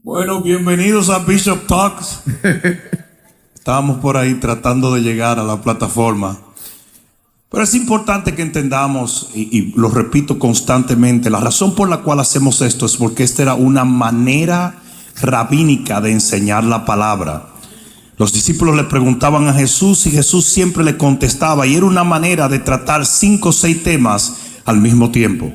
Bueno, bienvenidos a Bishop Talks. Estábamos por ahí tratando de llegar a la plataforma. Pero es importante que entendamos, y lo repito constantemente, la razón por la cual hacemos esto es porque esta era una manera rabínica de enseñar la palabra. Los discípulos le preguntaban a Jesús y Jesús siempre le contestaba, y era una manera de tratar 5 o 6 temas al mismo tiempo.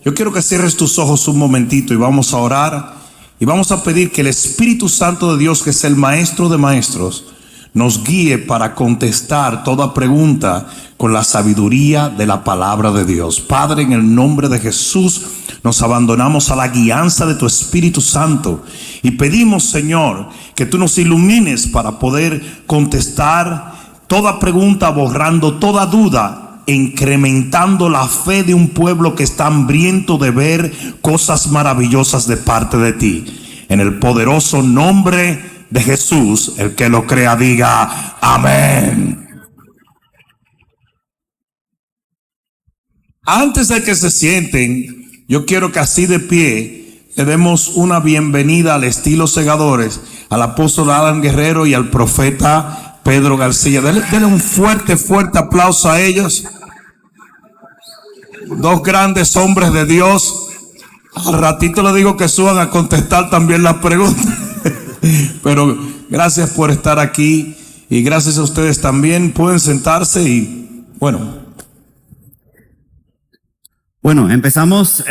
Yo quiero que cierres tus ojos un momentito y vamos a orar y vamos a pedir que el Espíritu Santo de Dios, que es el Maestro de Maestros, nos guíe para contestar toda pregunta con la sabiduría de la palabra de Dios. Padre, en el nombre de Jesús, nos abandonamos a la guianza de tu Espíritu Santo y pedimos, Señor, que tú nos ilumines para poder contestar toda pregunta, borrando toda duda, incrementando la fe de un pueblo que está hambriento de ver cosas maravillosas de parte de ti. En el poderoso nombre de Jesús, el que lo crea diga amén. Antes de que se sienten, yo quiero que así de pie le demos una bienvenida al estilo Segadores, al apóstol Alan Guerrero y al profeta Pedro García. Denle un fuerte aplauso a ellos. 2 grandes hombres de Dios. Al ratito le digo que suban a contestar también las preguntas. Pero gracias por estar aquí y gracias a ustedes también. Pueden sentarse y Bueno, empezamos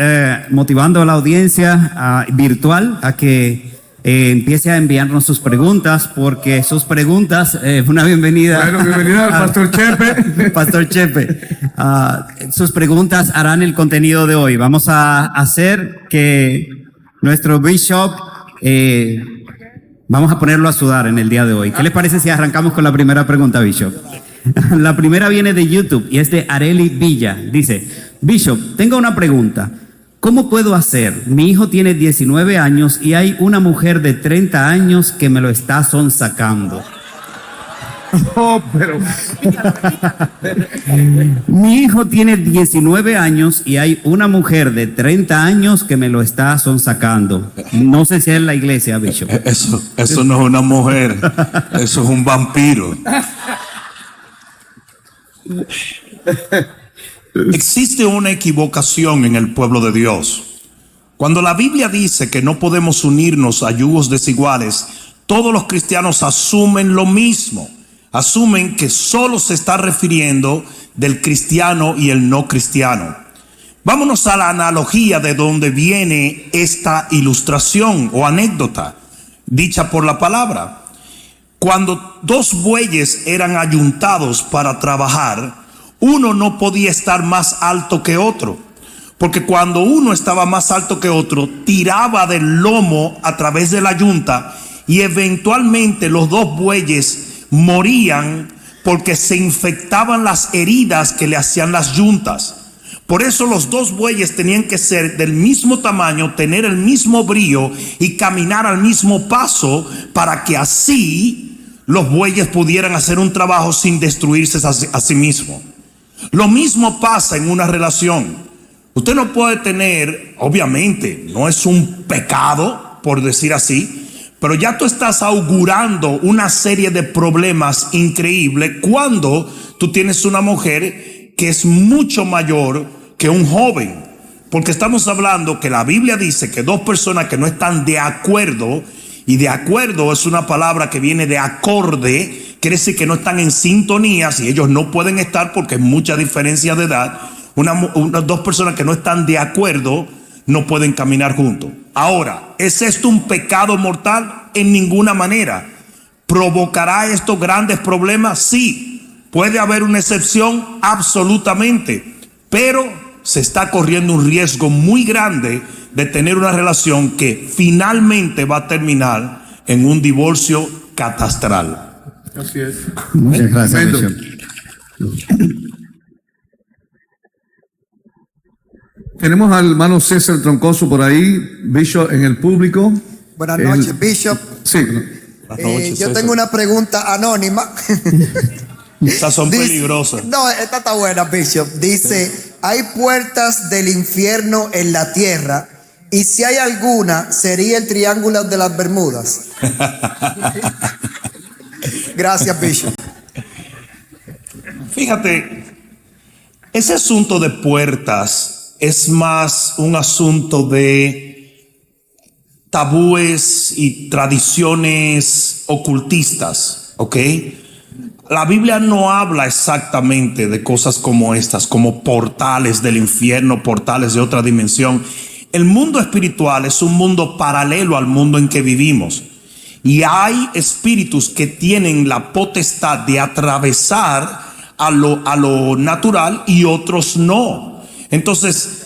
motivando a la audiencia virtual a que empiece a enviarnos sus preguntas, porque sus preguntas, una bienvenida. Bueno, bienvenida al Pastor Chepe. Pastor Chepe. Sus preguntas harán el contenido de hoy. Vamos a hacer que nuestro Bishop, vamos a ponerlo a sudar en el día de hoy. ¿Qué les parece si arrancamos con la primera pregunta, Bishop? La primera viene de YouTube y es de Areli Villa. Dice: Bishop, tengo una pregunta. ¿Cómo puedo hacer? Mi hijo tiene 19 años y hay una mujer de 30 años que me lo está sonsacando. Mi hijo tiene 19 años y hay una mujer de 30 años que me lo está sonsacando. No sé si es la iglesia, Bishop. Eso no es una mujer, eso es un vampiro. Existe una equivocación en el pueblo de Dios. Cuando la Biblia dice que no podemos unirnos a yugos desiguales, todos los cristianos asumen lo mismo. Asumen que solo se está refiriendo del cristiano y el no cristiano. Vámonos a la analogía de donde viene esta ilustración o anécdota dicha por la palabra. Cuando 2 bueyes eran ayuntados para trabajar, uno no podía estar más alto que otro, porque cuando uno estaba más alto que otro, tiraba del lomo a través de la yunta y eventualmente los 2 bueyes morían porque se infectaban las heridas que le hacían las yuntas. Por eso los 2 bueyes tenían que ser del mismo tamaño, tener el mismo brío y caminar al mismo paso para que así los bueyes pudieran hacer un trabajo sin destruirse a sí mismos. Lo mismo pasa en una relación. Usted no puede tener, obviamente, no es un pecado, por decir así, pero ya tú estás augurando una serie de problemas increíbles cuando tú tienes una mujer que es mucho mayor que un joven. Porque estamos hablando que la Biblia dice que 2 personas que no están de acuerdo, y de acuerdo es una palabra que viene de acorde, quiere decir que no están en sintonía, si ellos no pueden estar porque hay mucha diferencia de edad. Unas 2 personas que no están de acuerdo no pueden caminar juntos. Ahora, ¿es esto un pecado mortal? En ninguna manera. ¿Provocará esto grandes problemas? Sí. ¿Puede haber una excepción? Absolutamente. Pero se está corriendo un riesgo muy grande de tener una relación que finalmente va a terminar en un divorcio catastral. Así es. Muchas gracias, Bishop. Tenemos al hermano César Troncoso por ahí, Bishop, en el público. Buenas noches, Bishop. Sí. Buenas noches, Yo César. tengo una pregunta anónima. Esas son Dice- peligrosas. No, esta está buena, Bishop. Dice, hay puertas del infierno en la tierra y si hay alguna, sería el Triángulo de las Bermudas. Gracias, Bishop. Fíjate, ese asunto de puertas es más un asunto de tabúes y tradiciones ocultistas, ¿ok? La Biblia no habla exactamente de cosas como estas, como portales del infierno, portales de otra dimensión. El mundo espiritual es un mundo paralelo al mundo en que vivimos. Y hay espíritus que tienen la potestad de atravesar a lo natural y otros no. Entonces,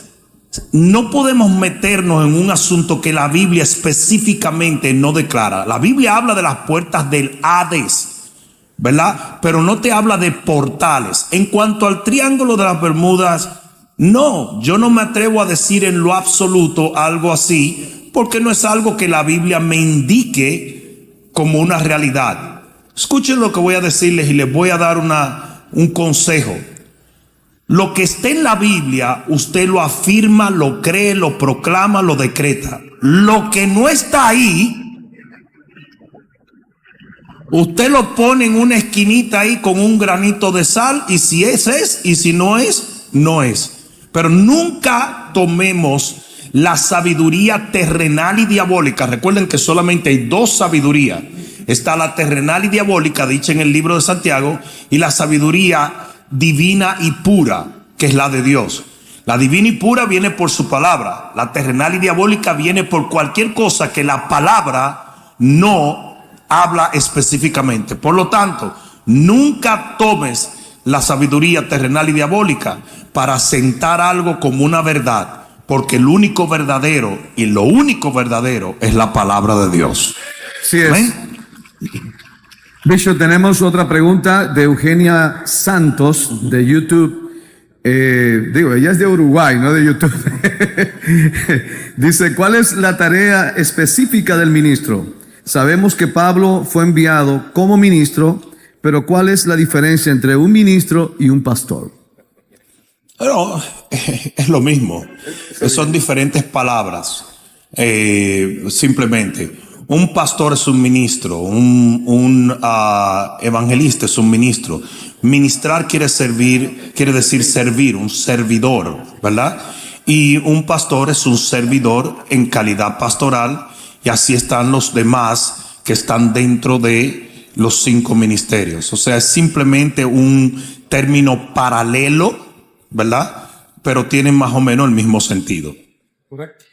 no podemos meternos en un asunto que la Biblia específicamente no declara. La Biblia habla de las puertas del Hades, ¿verdad? Pero no te habla de portales. En cuanto al Triángulo de las Bermudas, no, yo no me atrevo a decir en lo absoluto algo así, porque no es algo que la Biblia me indique como una realidad. Escuchen lo que voy a decirles y les voy a dar un consejo. Lo que esté en la Biblia, usted lo afirma, lo cree, lo proclama, lo decreta. Lo que no está ahí, usted lo pone en una esquinita ahí con un granito de sal, y si es, y si no es, no es. Pero nunca tomemos la sabiduría terrenal y diabólica. Recuerden que solamente hay dos sabidurías. Está la terrenal y diabólica, dicha en el libro de Santiago, y la sabiduría divina y pura, que es la de Dios. La divina y pura viene por su palabra. La terrenal y diabólica viene por cualquier cosa que la palabra no habla específicamente. Por lo tanto, nunca tomes la sabiduría terrenal y diabólica para sentar algo como una verdad, porque el único verdadero y lo único verdadero es la palabra de Dios. Sí es. ¿Amén? Bishop, tenemos otra pregunta de Eugenia Santos de YouTube. Ella es de Uruguay, no de YouTube. Dice, ¿cuál es la tarea específica del ministro? Sabemos que Pablo fue enviado como ministro, pero ¿cuál es la diferencia entre un ministro y un pastor? Pero es lo mismo. Son diferentes palabras. Simplemente. Un pastor es un ministro, un evangelista es un ministro. Ministrar quiere decir servir, un servidor, ¿verdad? Y un pastor es un servidor en calidad pastoral, y así están los demás que están dentro de los 5 ministerios. O sea, es simplemente un término paralelo, ¿verdad? Pero tienen más o menos el mismo sentido. Correcto.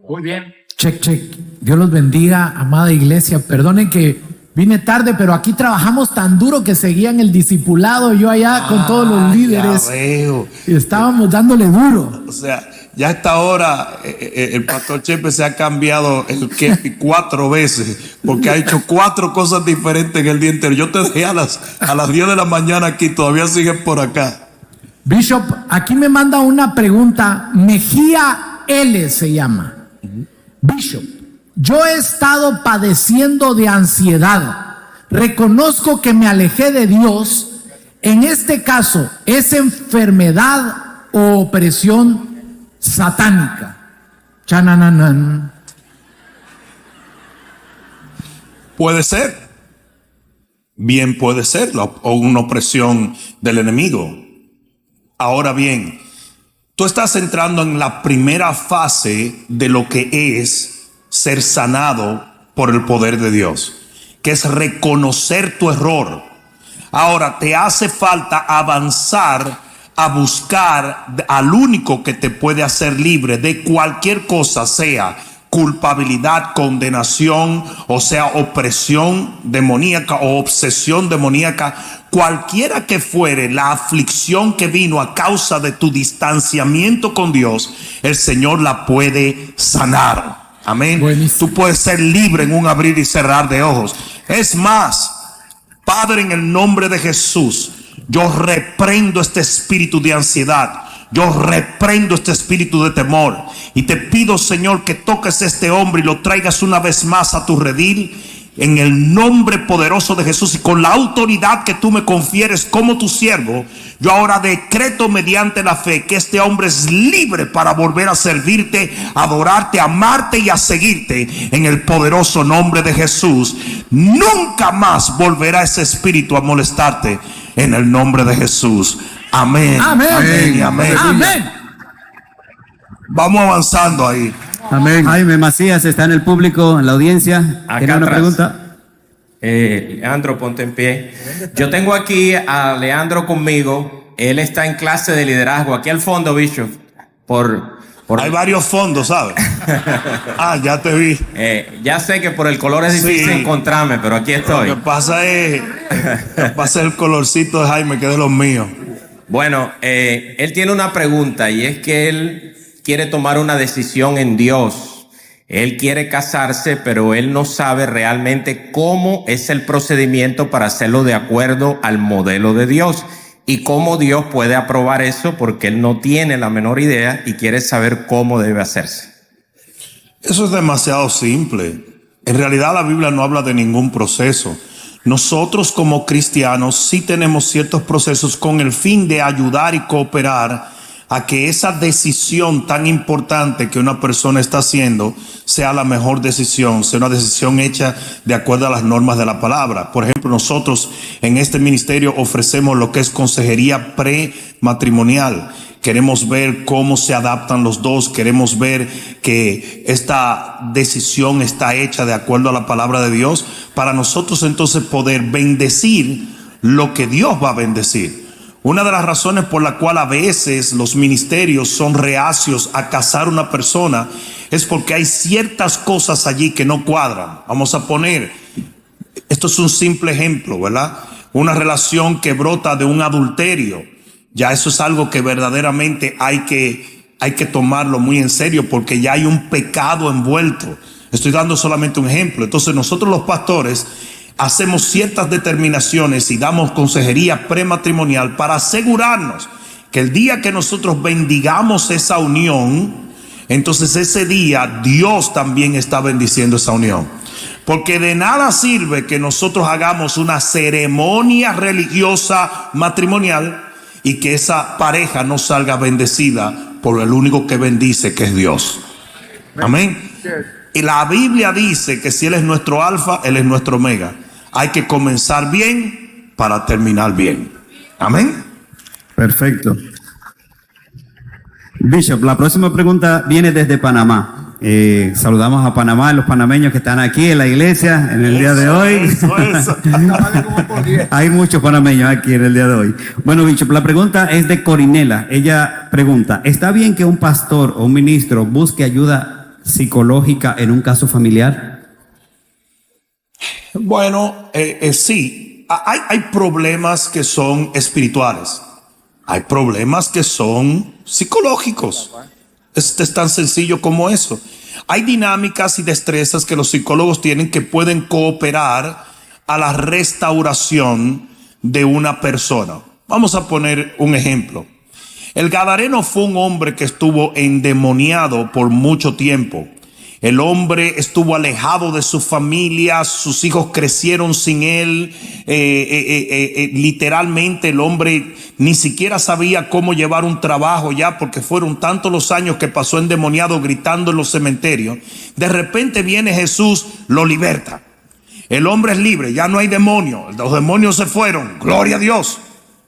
Muy bien. Check, check. Dios los bendiga, amada iglesia. Perdonen que vine tarde, pero aquí trabajamos tan duro que seguían el discipulado, yo allá con todos los líderes. Ya veo. Y estábamos dándole duro. O sea, ya a esta hora el pastor Chepe se ha cambiado el kepi 4 veces, porque ha hecho 4 cosas diferentes en el día entero. Yo te dejé a las 10 de la mañana aquí, todavía sigues por acá. Bishop, aquí me manda una pregunta. Mejía L se llama. Bishop, yo he estado padeciendo de ansiedad. Reconozco que me alejé de Dios. En este caso, ¿es enfermedad o opresión satánica? Chanananan. Puede ser. Bien puede ser, o una opresión del enemigo. Ahora bien, tú estás entrando en la primera fase de lo que es ser sanado por el poder de Dios, que es reconocer tu error. Ahora te hace falta avanzar a buscar al único que te puede hacer libre de cualquier cosa, sea culpabilidad, condenación, o sea opresión demoníaca o obsesión demoníaca, cualquiera que fuere la aflicción que vino a causa de tu distanciamiento con Dios, el Señor la puede sanar. Amén. Buenísimo. Tú puedes ser libre en un abrir y cerrar de ojos. Es más, Padre, en el nombre de Jesús, yo reprendo este espíritu de ansiedad. Yo reprendo este espíritu de temor y te pido, Señor, que toques a este hombre y lo traigas una vez más a tu redil en el nombre poderoso de Jesús, y con la autoridad que tú me confieres como tu siervo. Yo ahora decreto mediante la fe que este hombre es libre para volver a servirte, adorarte, amarte y a seguirte en el poderoso nombre de Jesús. Nunca más volverá ese espíritu a molestarte en el nombre de Jesús. Amén. Amén. Amén y amén. Amén. Vamos avanzando ahí. Amén. Jaime Macías está en el público, en la audiencia. Acá ¿Tiene una atrás. pregunta? Leandro, ponte en pie. Yo tengo aquí a Leandro conmigo. Él está en clase de liderazgo. Aquí al fondo, Bishop. Hay varios fondos, ¿sabes? Ya te vi. Ya sé que por el color es difícil Sí. encontrarme, pero aquí estoy. Lo que pasa es el colorcito de Jaime, que es de los míos. Bueno, él tiene una pregunta, y es que él quiere tomar una decisión en Dios. Él quiere casarse, pero él no sabe realmente cómo es el procedimiento para hacerlo de acuerdo al modelo de Dios y cómo Dios puede aprobar eso, porque él no tiene la menor idea y quiere saber cómo debe hacerse. Eso es demasiado simple. En realidad la Biblia no habla de ningún proceso. Nosotros como cristianos sí tenemos ciertos procesos con el fin de ayudar y cooperar a que esa decisión tan importante que una persona está haciendo sea la mejor decisión, sea una decisión hecha de acuerdo a las normas de la palabra. Por ejemplo, nosotros en este ministerio ofrecemos lo que es consejería prematrimonial. Queremos ver cómo se adaptan los dos, queremos ver que esta decisión está hecha de acuerdo a la palabra de Dios, para nosotros entonces poder bendecir lo que Dios va a bendecir. Una de las razones por la cual a veces los ministerios son reacios a casar una persona es porque hay ciertas cosas allí que no cuadran. Vamos a poner, esto es un simple ejemplo, ¿verdad? Una relación que brota de un adulterio. Ya eso es algo que verdaderamente hay que tomarlo muy en serio, porque ya hay un pecado envuelto. Estoy dando solamente un ejemplo. Entonces nosotros los pastores hacemos ciertas determinaciones y damos consejería prematrimonial para asegurarnos que el día que nosotros bendigamos esa unión, entonces ese día Dios también está bendiciendo esa unión. Porque de nada sirve que nosotros hagamos una ceremonia religiosa matrimonial y que esa pareja no salga bendecida por el único que bendice, que es Dios. Amén. Y la Biblia dice que si Él es nuestro alfa, Él es nuestro omega. Hay que comenzar bien para terminar bien. Amén. Perfecto. Bishop, la próxima pregunta viene desde Panamá. Saludamos a Panamá, los panameños que están aquí en la iglesia en el día de hoy. Eso. Hay muchos panameños aquí en el día de hoy. Bueno, Bishop, la pregunta es de Corinela. Ella pregunta: ¿está bien que un pastor o un ministro busque ayuda psicológica en un caso familiar? Bueno, sí, hay problemas que son espirituales, hay problemas que son psicológicos. Es tan sencillo como eso. Hay dinámicas y destrezas que los psicólogos tienen que pueden cooperar a la restauración de una persona. Vamos a poner un ejemplo. El Gadareno fue un hombre que estuvo endemoniado por mucho tiempo. El hombre estuvo alejado de su familia, sus hijos crecieron sin él. Literalmente el hombre ni siquiera sabía cómo llevar un trabajo ya, porque fueron tantos los años que pasó endemoniado gritando en los cementerios. De repente viene Jesús, lo liberta. El hombre es libre, ya no hay demonios, los demonios se fueron, gloria a Dios.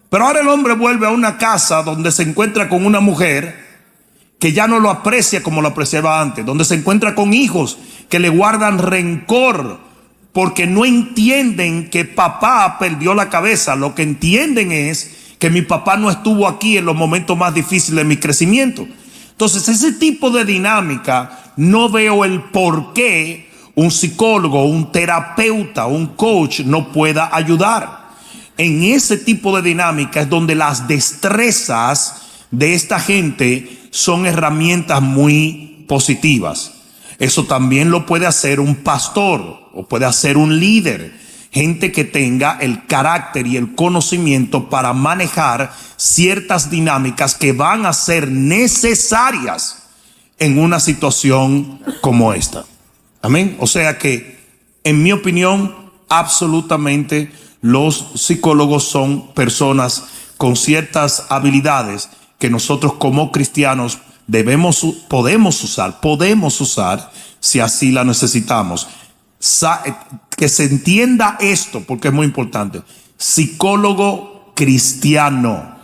Pero ahora el hombre vuelve a una casa donde se encuentra con una mujer que ya no lo aprecia como lo apreciaba antes, donde se encuentra con hijos que le guardan rencor porque no entienden que papá perdió la cabeza. Lo que entienden es que mi papá no estuvo aquí en los momentos más difíciles de mi crecimiento. Entonces, ese tipo de dinámica, no veo el por qué un psicólogo, un terapeuta, un coach no pueda ayudar. En ese tipo de dinámica es donde las destrezas de esta gente son herramientas muy positivas. Eso también lo puede hacer un pastor o puede hacer un líder. gente que tenga el carácter y el conocimiento para manejar ciertas dinámicas que van a ser necesarias en una situación como esta. Amén. O sea que, en mi opinión, absolutamente los psicólogos son personas con ciertas habilidades que nosotros como cristianos podemos usar si así la necesitamos. Que se entienda esto, porque es muy importante. Psicólogo cristiano.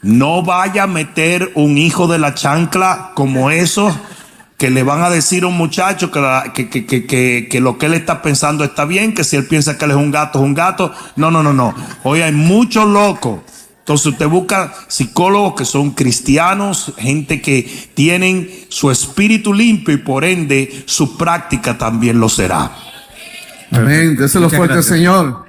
No vaya a meter un hijo de la chancla como eso, que le van a decir a un muchacho que lo que él está pensando está bien, que si él piensa que él es un gato, es un gato. No. Hoy hay muchos locos. Entonces usted busca psicólogos que son cristianos, gente que tienen su espíritu limpio y por ende su práctica también lo será. Amén. Déselo Muchas fuerte, gracias. Señor.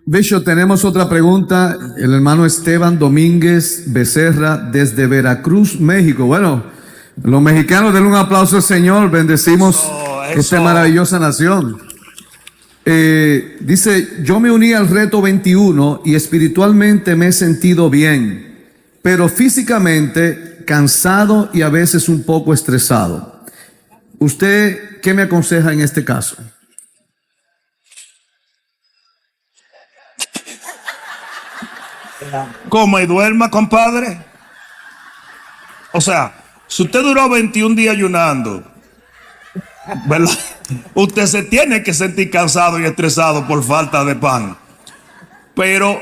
Bishop, tenemos otra pregunta. El hermano Esteban Domínguez Becerra desde Veracruz, México. Bueno, los mexicanos, denle un aplauso al Señor. Bendecimos Eso. esta maravillosa nación. Dice, yo me uní al reto 21 y espiritualmente me he sentido bien, pero físicamente cansado y a veces un poco estresado. ¿Usted qué me aconseja en este caso? Coma y duerma, compadre. O sea, si usted duró 21 días ayunando, ¿verdad? Usted se tiene que sentir cansado y estresado por falta de pan. Pero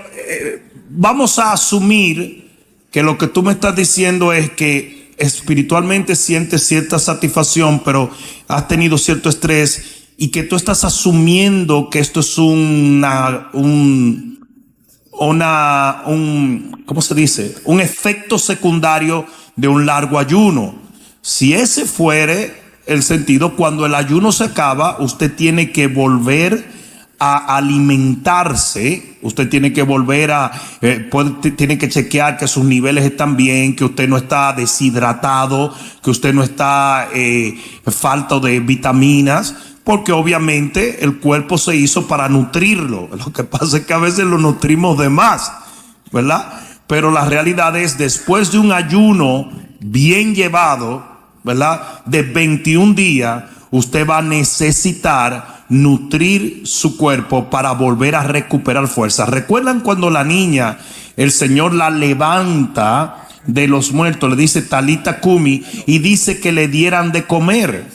vamos a asumir que lo que tú me estás diciendo es que espiritualmente sientes cierta satisfacción, pero has tenido cierto estrés y que tú estás asumiendo que esto es ¿cómo se dice? Un efecto secundario de un largo ayuno. Si ese fuere el sentido, cuando el ayuno se acaba, usted tiene que volver a alimentarse, usted tiene que volver tiene que chequear que sus niveles están bien, que usted no está deshidratado, que usted no está falto de vitaminas, porque obviamente el cuerpo se hizo para nutrirlo. Lo que pasa es que a veces lo nutrimos de más, ¿verdad? Pero la realidad es, después de un ayuno bien llevado, ¿verdad?, de 21 días, usted va a necesitar nutrir su cuerpo para volver a recuperar fuerzas. ¿Recuerdan cuando la niña, el Señor la levanta de los muertos, le dice Talita Kumi, y dice que le dieran de comer?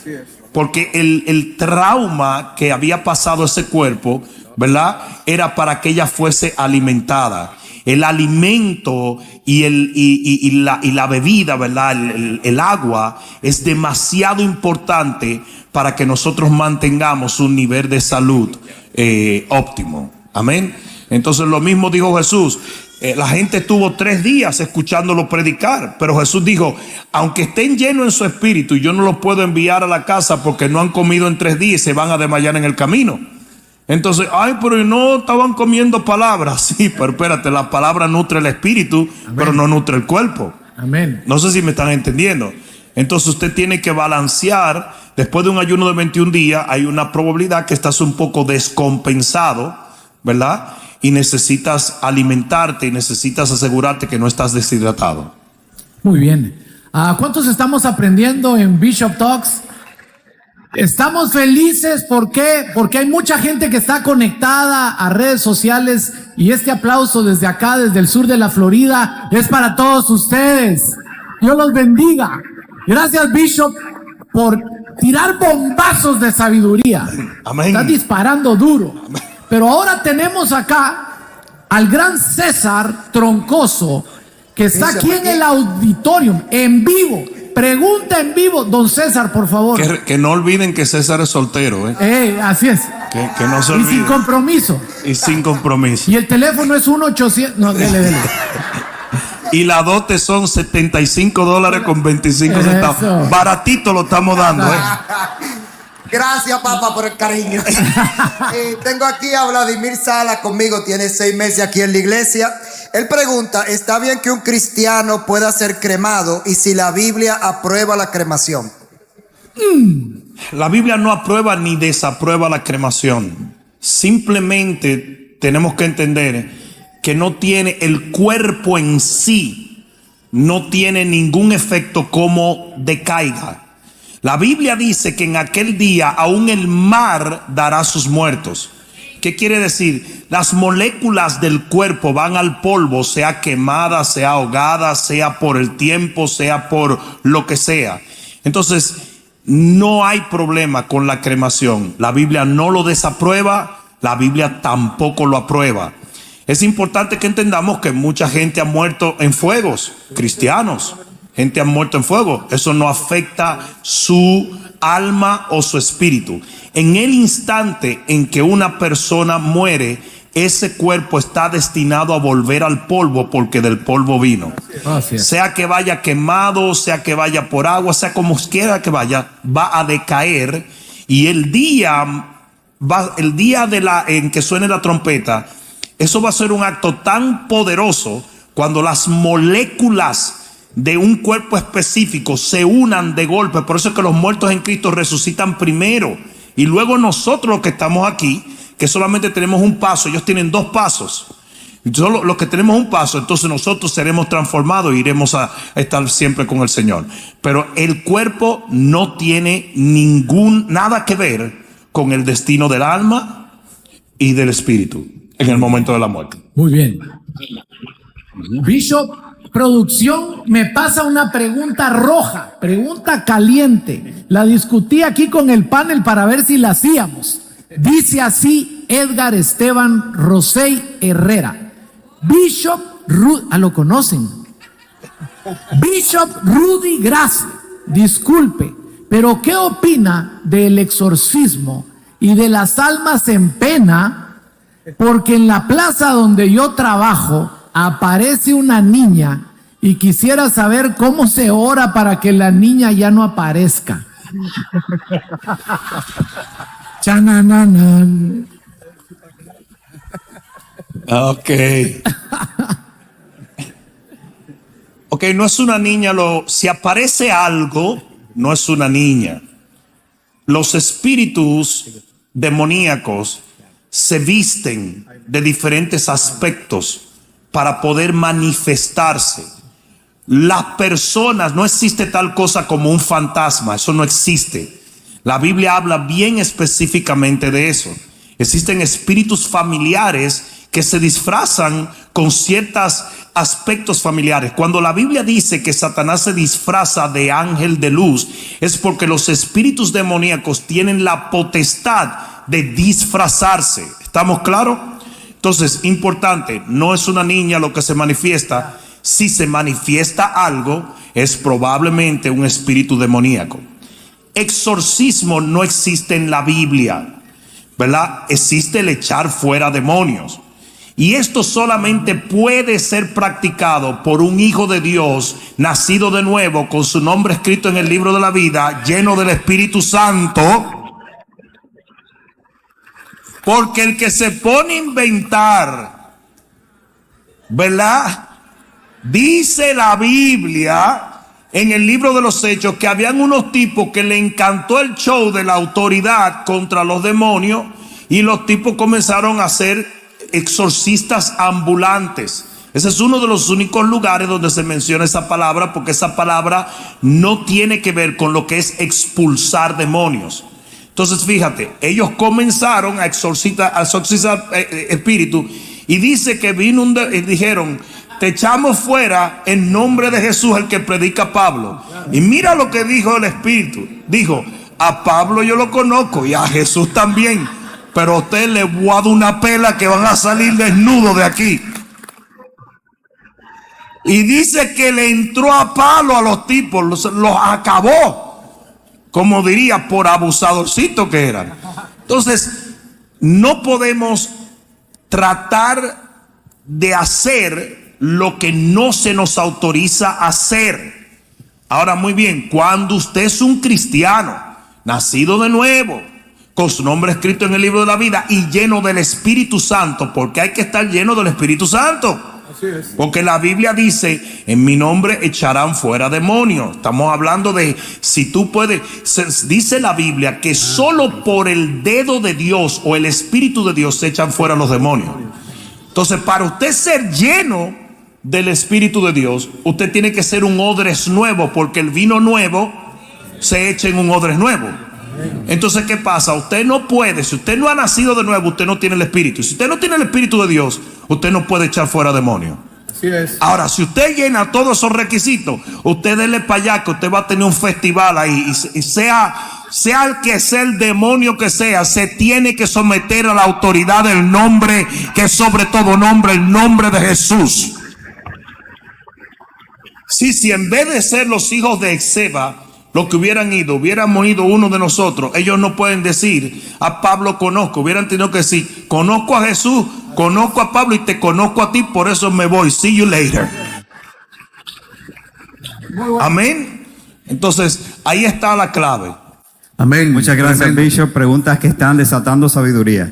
Porque el trauma que había pasado ese cuerpo, ¿verdad?, era para que ella fuese alimentada. El alimento y la bebida, ¿verdad?, el agua es demasiado importante para que nosotros mantengamos un nivel de salud óptimo. Amén. Entonces lo mismo dijo Jesús. La gente estuvo 3 días escuchándolo predicar, pero Jesús dijo, aunque estén llenos en su espíritu, yo no los puedo enviar a la casa porque no han comido en 3 días y se van a desmayar en el camino. Entonces, pero no estaban comiendo palabras. Sí, pero espérate, la palabra nutre el espíritu, amén, pero no nutre el cuerpo. Amén. No sé si me están entendiendo. Entonces usted tiene que balancear. Después de un ayuno de 21 días, hay una probabilidad que estás un poco descompensado, ¿verdad? Y necesitas alimentarte y necesitas asegurarte que no estás deshidratado. Muy bien. ¿Cuántos estamos aprendiendo en Bishop Talks? Estamos felices, ¿por qué? Porque hay mucha gente que está conectada a redes sociales y este aplauso desde acá, desde el sur de la Florida, es para todos ustedes. Dios los bendiga. Gracias, Bishop, por tirar bombazos de sabiduría. Amén. Está disparando duro. Pero ahora tenemos acá al gran César Troncoso, que está aquí en el auditorium, en vivo. Pregunta en vivo, don César, por favor. Que no olviden que César es soltero, ¿eh? Así es. Que no se Y olviden. sin compromiso. Y sin compromiso. Y el teléfono es 1-800. No, dele. Y la dote son $75 con 25 centavos. Eso. Baratito lo estamos dando, ¿eh? Gracias, papá, por el cariño. Tengo aquí a Vladimir Sala conmigo, tiene 6 meses aquí en la iglesia. Él pregunta, ¿está bien que un cristiano pueda ser cremado y si la Biblia aprueba la cremación? La Biblia no aprueba ni desaprueba la cremación. Simplemente tenemos que entender que no tiene el cuerpo en sí, no tiene ningún efecto como decaiga. La Biblia dice que en aquel día aún el mar dará sus muertos. ¿Qué quiere decir? Las moléculas del cuerpo van al polvo, sea quemada, sea ahogada, sea por el tiempo, sea por lo que sea. Entonces, no hay problema con la cremación. La Biblia no lo desaprueba, la Biblia tampoco lo aprueba. Es importante que entendamos que mucha gente ha muerto en fuegos, cristianos. Gente ha muerto en fuego. Eso no afecta su alma o su espíritu. En el instante en que una persona muere, ese cuerpo está destinado a volver al polvo porque del polvo vino. Sea que vaya quemado, sea que vaya por agua, sea como quiera que vaya, va a decaer. Y el día en que suene la trompeta, eso va a ser un acto tan poderoso cuando las moléculas de un cuerpo específico se unan de golpe. Por eso es que los muertos en Cristo resucitan primero y luego nosotros los que estamos aquí, que solamente tenemos un paso, ellos tienen 2 pasos. Solo los que tenemos un paso, entonces nosotros seremos transformados e iremos a estar siempre con el Señor. Pero el cuerpo no tiene nada que ver con el destino del alma y del espíritu en el momento de la muerte. Muy bien. Bishop, producción, me pasa una pregunta roja, pregunta caliente. La discutí aquí con el panel para ver si la hacíamos. Dice así Edgar Esteban Rosey Herrera. Bishop, lo conocen. Bishop Rudy Gracia, disculpe, pero ¿qué opina del exorcismo y de las almas en pena? Porque en la plaza donde yo trabajo aparece una niña y quisiera saber cómo se ora para que la niña ya no aparezca. Chanananan. Ok, no es una niña. Si aparece algo, no es una niña. Los espíritus demoníacos se visten de diferentes aspectos para poder manifestarse. Las personas, no existe tal cosa como un fantasma, eso no existe. La Biblia habla bien específicamente de eso. Existen espíritus familiares que se disfrazan con ciertos aspectos familiares. Cuando la Biblia dice que Satanás se disfraza de ángel de luz, es porque los espíritus demoníacos tienen la potestad de disfrazarse. ¿Estamos claros? Entonces, importante, no es una niña lo que se manifiesta. Si se manifiesta algo, es probablemente un espíritu demoníaco. Exorcismo no existe en la Biblia, ¿verdad? Existe el echar fuera demonios. Y esto solamente puede ser practicado por un hijo de Dios, nacido de nuevo, con su nombre escrito en el libro de la vida, lleno del Espíritu Santo. Porque el que se pone a inventar, ¿verdad? Dice la Biblia en el libro de los Hechos que habían unos tipos que le encantó el show de la autoridad contra los demonios y los tipos comenzaron a ser exorcistas ambulantes. Ese es uno de los únicos lugares donde se menciona esa palabra, porque esa palabra no tiene que ver con lo que es expulsar demonios. Entonces fíjate, ellos comenzaron a exorcizar espíritu y dice que vino y dijeron: te echamos fuera en nombre de Jesús, el que predica Pablo. Y mira lo que dijo el espíritu. Dijo: a Pablo yo lo conozco y a Jesús también, pero a usted le voy a dar una pela que van a salir desnudos de aquí. Y dice que le entró a palo a los tipos, los acabó, como diría, por abusadorcitos que eran. Entonces, no podemos tratar de hacer lo que no se nos autoriza a hacer. Ahora, muy bien, cuando usted es un cristiano, nacido de nuevo, con su nombre escrito en el libro de la vida y lleno del Espíritu Santo, porque hay que estar lleno del Espíritu Santo. Porque la Biblia dice, en mi nombre echarán fuera demonios. Estamos hablando de si tú puedes. Dice la Biblia que solo por el dedo de Dios o el Espíritu de Dios se echan fuera los demonios. Entonces, para usted ser lleno del Espíritu de Dios, usted tiene que ser un odres nuevo, porque el vino nuevo se echa en un odres nuevo. Entonces, ¿qué pasa? Usted no puede, si usted no ha nacido de nuevo, usted no tiene el Espíritu. Si usted no tiene el Espíritu de Dios, usted no puede echar fuera demonios. Así es. Ahora, si usted llena todos esos requisitos, usted dele para allá que usted va a tener un festival ahí. Y sea el que sea el demonio que sea, se tiene que someter a la autoridad del nombre que es sobre todo nombre, el nombre de Jesús. Si en vez de ser los hijos de Ezeba, los que hubiéramos ido uno de nosotros, ellos no pueden decir, a Pablo conozco, hubieran tenido que decir, conozco a Jesús, conozco a Pablo y te conozco a ti, por eso me voy, see you later. Amén. Entonces, ahí está la clave. Amén. Muchas gracias, Tremendo. Bishop. Preguntas que están desatando sabiduría.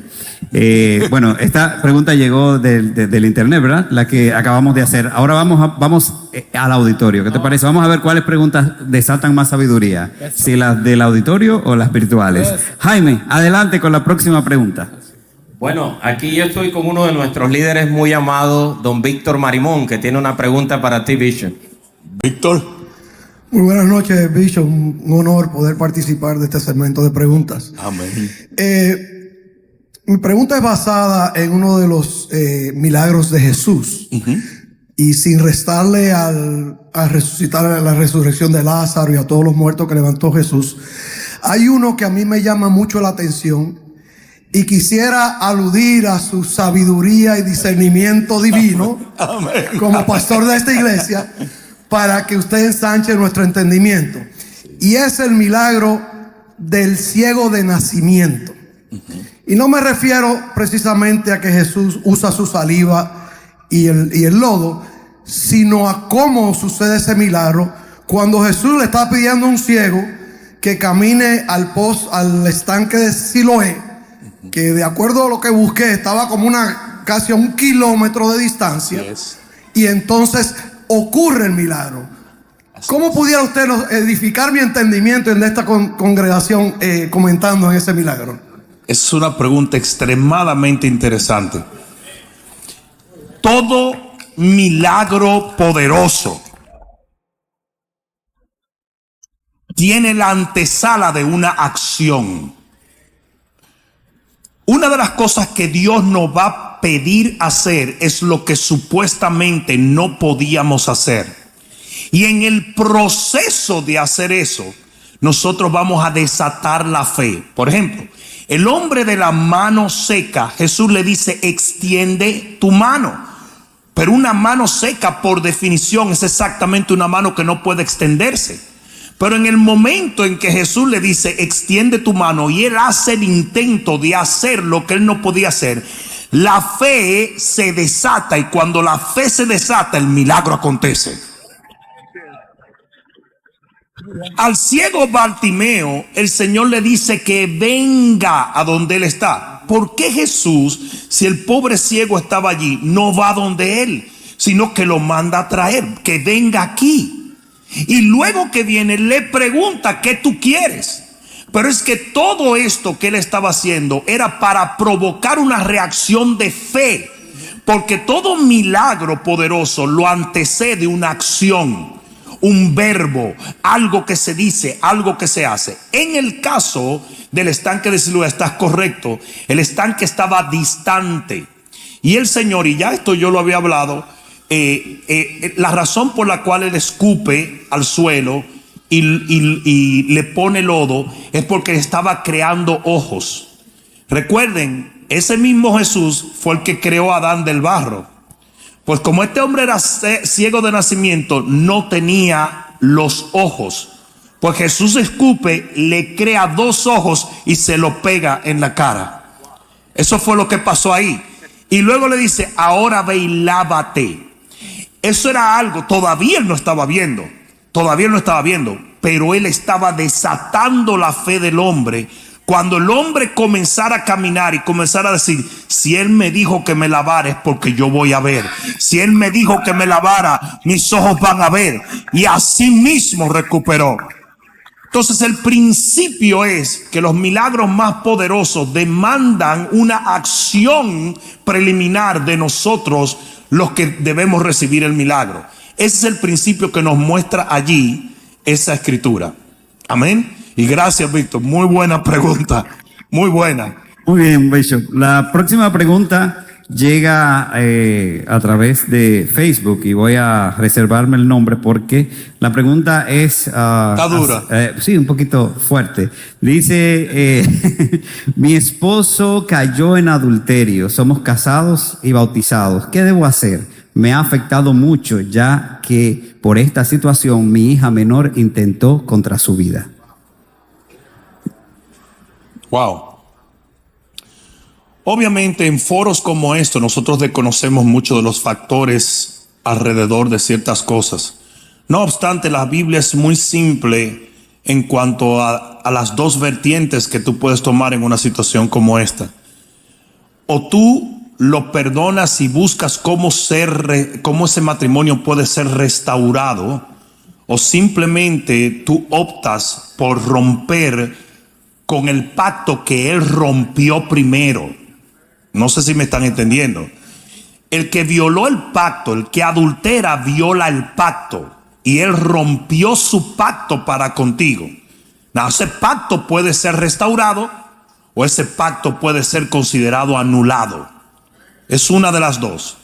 Bueno, esta pregunta llegó del internet, ¿verdad? La que acabamos de hacer. Ahora vamos al auditorio. ¿Qué te parece? Vamos a ver cuáles preguntas desatan más sabiduría. Si las del auditorio o las virtuales. Jaime, adelante con la próxima pregunta. Bueno, aquí yo estoy con uno de nuestros líderes muy amado, don Víctor Marimón, que tiene una pregunta para ti, Bishop. Víctor. Muy buenas noches, Bishop. Un honor poder participar de este segmento de preguntas. Amén. Mi pregunta es basada en uno de los milagros de Jesús. Y sin restarle a resucitar a la resurrección de Lázaro y a todos los muertos que levantó Jesús, hay uno que a mí me llama mucho la atención y quisiera aludir a su sabiduría y discernimiento divino como pastor de esta iglesia, para que usted ensanche nuestro entendimiento. Y es el milagro del ciego de nacimiento. Y no me refiero precisamente a que Jesús usa su saliva y el lodo, sino a cómo sucede ese milagro cuando Jesús le está pidiendo a un ciego que camine al estanque de Siloé, que de acuerdo a lo que busqué estaba como casi a 1 kilómetro de distancia. Y entonces ocurre el milagro. ¿Cómo pudiera usted edificar mi entendimiento en esta congregación comentando en ese milagro? Es una pregunta extremadamente interesante. Todo milagro poderoso tiene la antesala de una acción. Una de las cosas que Dios nos va a pedir hacer es lo que supuestamente no podíamos hacer. Y en el proceso de hacer eso, nosotros vamos a desatar la fe. Por ejemplo, el hombre de la mano seca, Jesús le dice, extiende tu mano. Pero una mano seca, por definición, es exactamente una mano que no puede extenderse. Pero en el momento en que Jesús le dice, extiende tu mano, y él hace el intento de hacer lo que él no podía hacer, la fe se desata, y cuando la fe se desata, el milagro acontece. Al ciego Bartimeo, el Señor le dice que venga a donde él está. ¿Por qué Jesús, si el pobre ciego estaba allí, no va donde él, sino que lo manda a traer, que venga aquí? Y luego que viene, le pregunta, ¿qué tú quieres? Pero es que todo esto que él estaba haciendo era para provocar una reacción de fe, porque todo milagro poderoso lo antecede una acción, un verbo, algo que se dice, algo que se hace. En el caso del estanque de Siloé, estás correcto, el estanque estaba distante, y el Señor, y ya esto yo lo había hablado, la razón por la cual él escupe al suelo y le pone lodo es porque estaba creando ojos. Recuerden, ese mismo Jesús fue el que creó a Adán del barro. Pues como este hombre era ciego de nacimiento, no tenía los ojos. Pues Jesús escupe, le crea 2 ojos y se lo pega en la cara. Eso fue lo que pasó ahí. Y luego le dice, ahora ve y lávate. Eso era algo, todavía él no estaba viendo, pero él estaba desatando la fe del hombre Cuando el hombre comenzara a caminar y comenzara a decir, si él me dijo que me lavara es porque yo voy a ver. Si él me dijo que me lavara, mis ojos van a ver. Y así mismo recuperó. Entonces el principio es que los milagros más poderosos demandan una acción preliminar de nosotros, los que debemos recibir el milagro. Ese es el principio que nos muestra allí esa escritura. Amén. Y gracias, Víctor. Muy buena pregunta. Muy buena. Muy bien, Bishop. La próxima pregunta llega a través de Facebook y voy a reservarme el nombre porque la pregunta es... Está dura. Sí, un poquito fuerte. Dice, mi esposo cayó en adulterio, somos casados y bautizados. ¿Qué debo hacer? Me ha afectado mucho ya que por esta situación mi hija menor intentó contra su vida. Wow. Obviamente en foros como estos nosotros desconocemos mucho de los factores alrededor de ciertas cosas. No obstante, la Biblia es muy simple en cuanto a las dos vertientes que tú puedes tomar en una situación como esta. O tú lo perdonas y buscas cómo ese matrimonio puede ser restaurado, o simplemente tú optas por romper con el pacto que él rompió primero. No sé si me están entendiendo. El que violó el pacto, el que adultera, viola el pacto. Y él rompió su pacto para contigo. Now, ese pacto puede ser restaurado o ese pacto puede ser considerado anulado. Es una de las dos.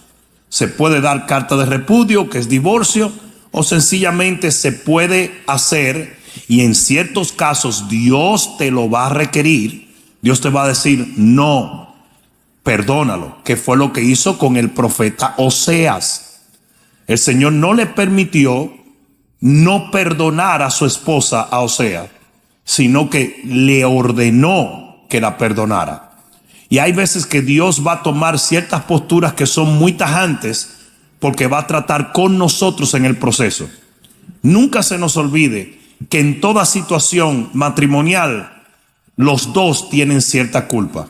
Se puede dar carta de repudio, que es divorcio, o sencillamente se puede hacer, y en ciertos casos Dios te lo va a requerir. Dios te va a decir, no, perdónalo, que fue lo que hizo con el profeta Oseas. El Señor no le permitió no perdonar a su esposa, a Oseas, sino que le ordenó que la perdonara. Y hay veces que Dios va a tomar ciertas posturas que son muy tajantes porque va a tratar con nosotros en el proceso. Nunca se nos olvide que en toda situación matrimonial los dos tienen cierta culpa.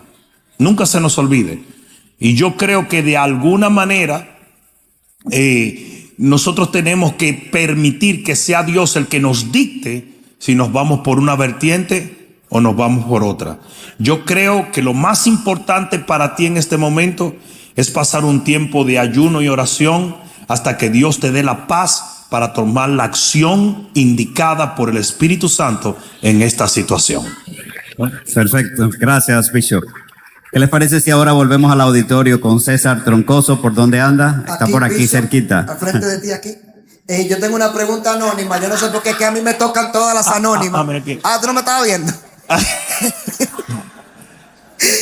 Nunca se nos olvide. Y yo creo que de alguna manera nosotros tenemos que permitir que sea Dios el que nos dicte si nos vamos por una vertiente o nos vamos por otra. Yo creo que lo más importante para ti en este momento es pasar un tiempo de ayuno y oración hasta que Dios te dé la paz para tomar la acción indicada por el Espíritu Santo en esta situación. Perfecto. Gracias, Bishop. ¿Qué les parece si ahora volvemos al auditorio con César Troncoso? ¿Por dónde anda? Está por aquí, Bishop, cerquita. al frente de ti aquí. Yo tengo una pregunta anónima. Yo no sé por qué, que a mí me tocan todas las anónimas. Tú no me estabas viendo.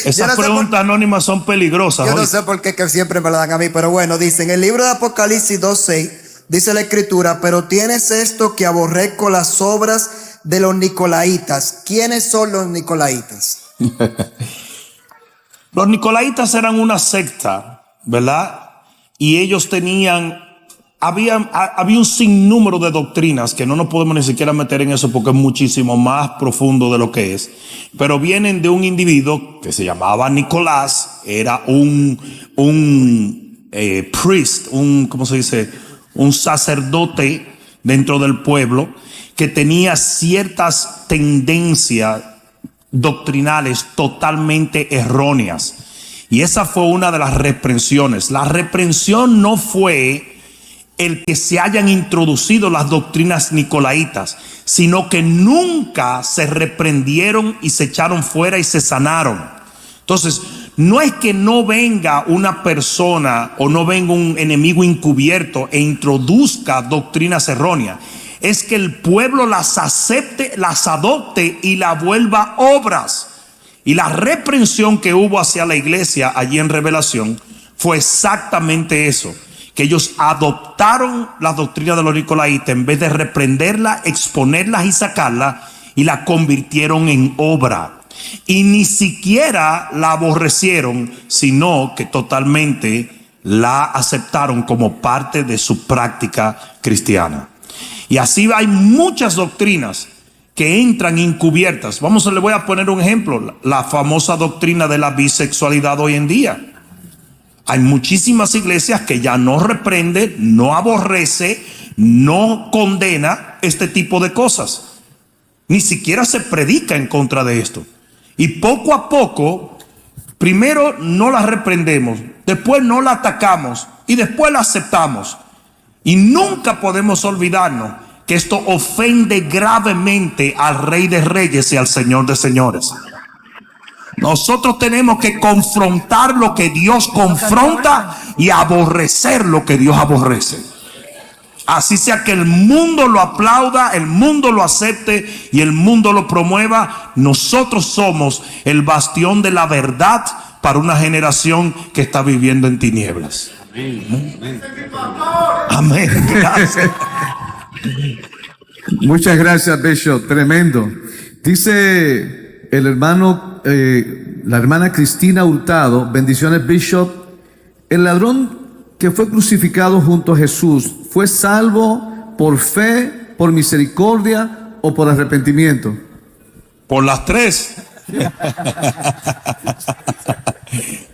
Esas preguntas anónimas son peligrosas. Yo no sé por qué que siempre me la dan a mí, pero bueno, dice en el libro de Apocalipsis 2:6, dice la escritura, pero tienes esto que aborrezco las obras de los nicolaitas. ¿Quiénes son los nicolaitas? Los nicolaitas eran una secta, ¿verdad? Y ellos había un sinnúmero de doctrinas que no nos podemos ni siquiera meter en eso porque es muchísimo más profundo de lo que es. Pero vienen de un individuo que se llamaba Nicolás, era un priest, ¿cómo se dice? Un sacerdote dentro del pueblo que tenía ciertas tendencias doctrinales totalmente erróneas. Y esa fue una de las reprensiones. La reprensión no fue el que se hayan introducido las doctrinas nicolaitas, sino que nunca se reprendieron y se echaron fuera y se sanaron. Entonces, no es que no venga una persona o no venga un enemigo encubierto e introduzca doctrinas erróneas. Es que el pueblo las acepte, las adopte y la vuelva obras. Y la reprensión que hubo hacia la iglesia allí en Revelación fue exactamente eso. Que ellos adoptaron la doctrina de los nicolaitas en vez de reprenderla, exponerlas y sacarla, y la convirtieron en obra. Y ni siquiera la aborrecieron, sino que totalmente la aceptaron como parte de su práctica cristiana. Y así hay muchas doctrinas que entran encubiertas. Le voy a poner un ejemplo, la famosa doctrina de la bisexualidad hoy en día. Hay muchísimas iglesias que ya no reprende, no aborrece, no condena este tipo de cosas. Ni siquiera se predica en contra de esto. Y poco a poco, primero no la reprendemos, después no la atacamos y después la aceptamos. Y nunca podemos olvidarnos que esto ofende gravemente al Rey de Reyes y al Señor de Señores. Nosotros tenemos que confrontar lo que Dios confronta y aborrecer lo que Dios aborrece. Así sea que el mundo lo aplauda, el mundo lo acepte y el mundo lo promueva, nosotros somos el bastión de la verdad para una generación que está viviendo en tinieblas. Amén. Gracias. Muchas gracias, Bishop. Tremendo. Dice el hermano, la hermana Cristina Hurtado, bendiciones, Bishop. El ladrón que fue crucificado junto a Jesús, ¿fue salvo por fe, por misericordia o por arrepentimiento? Por las tres.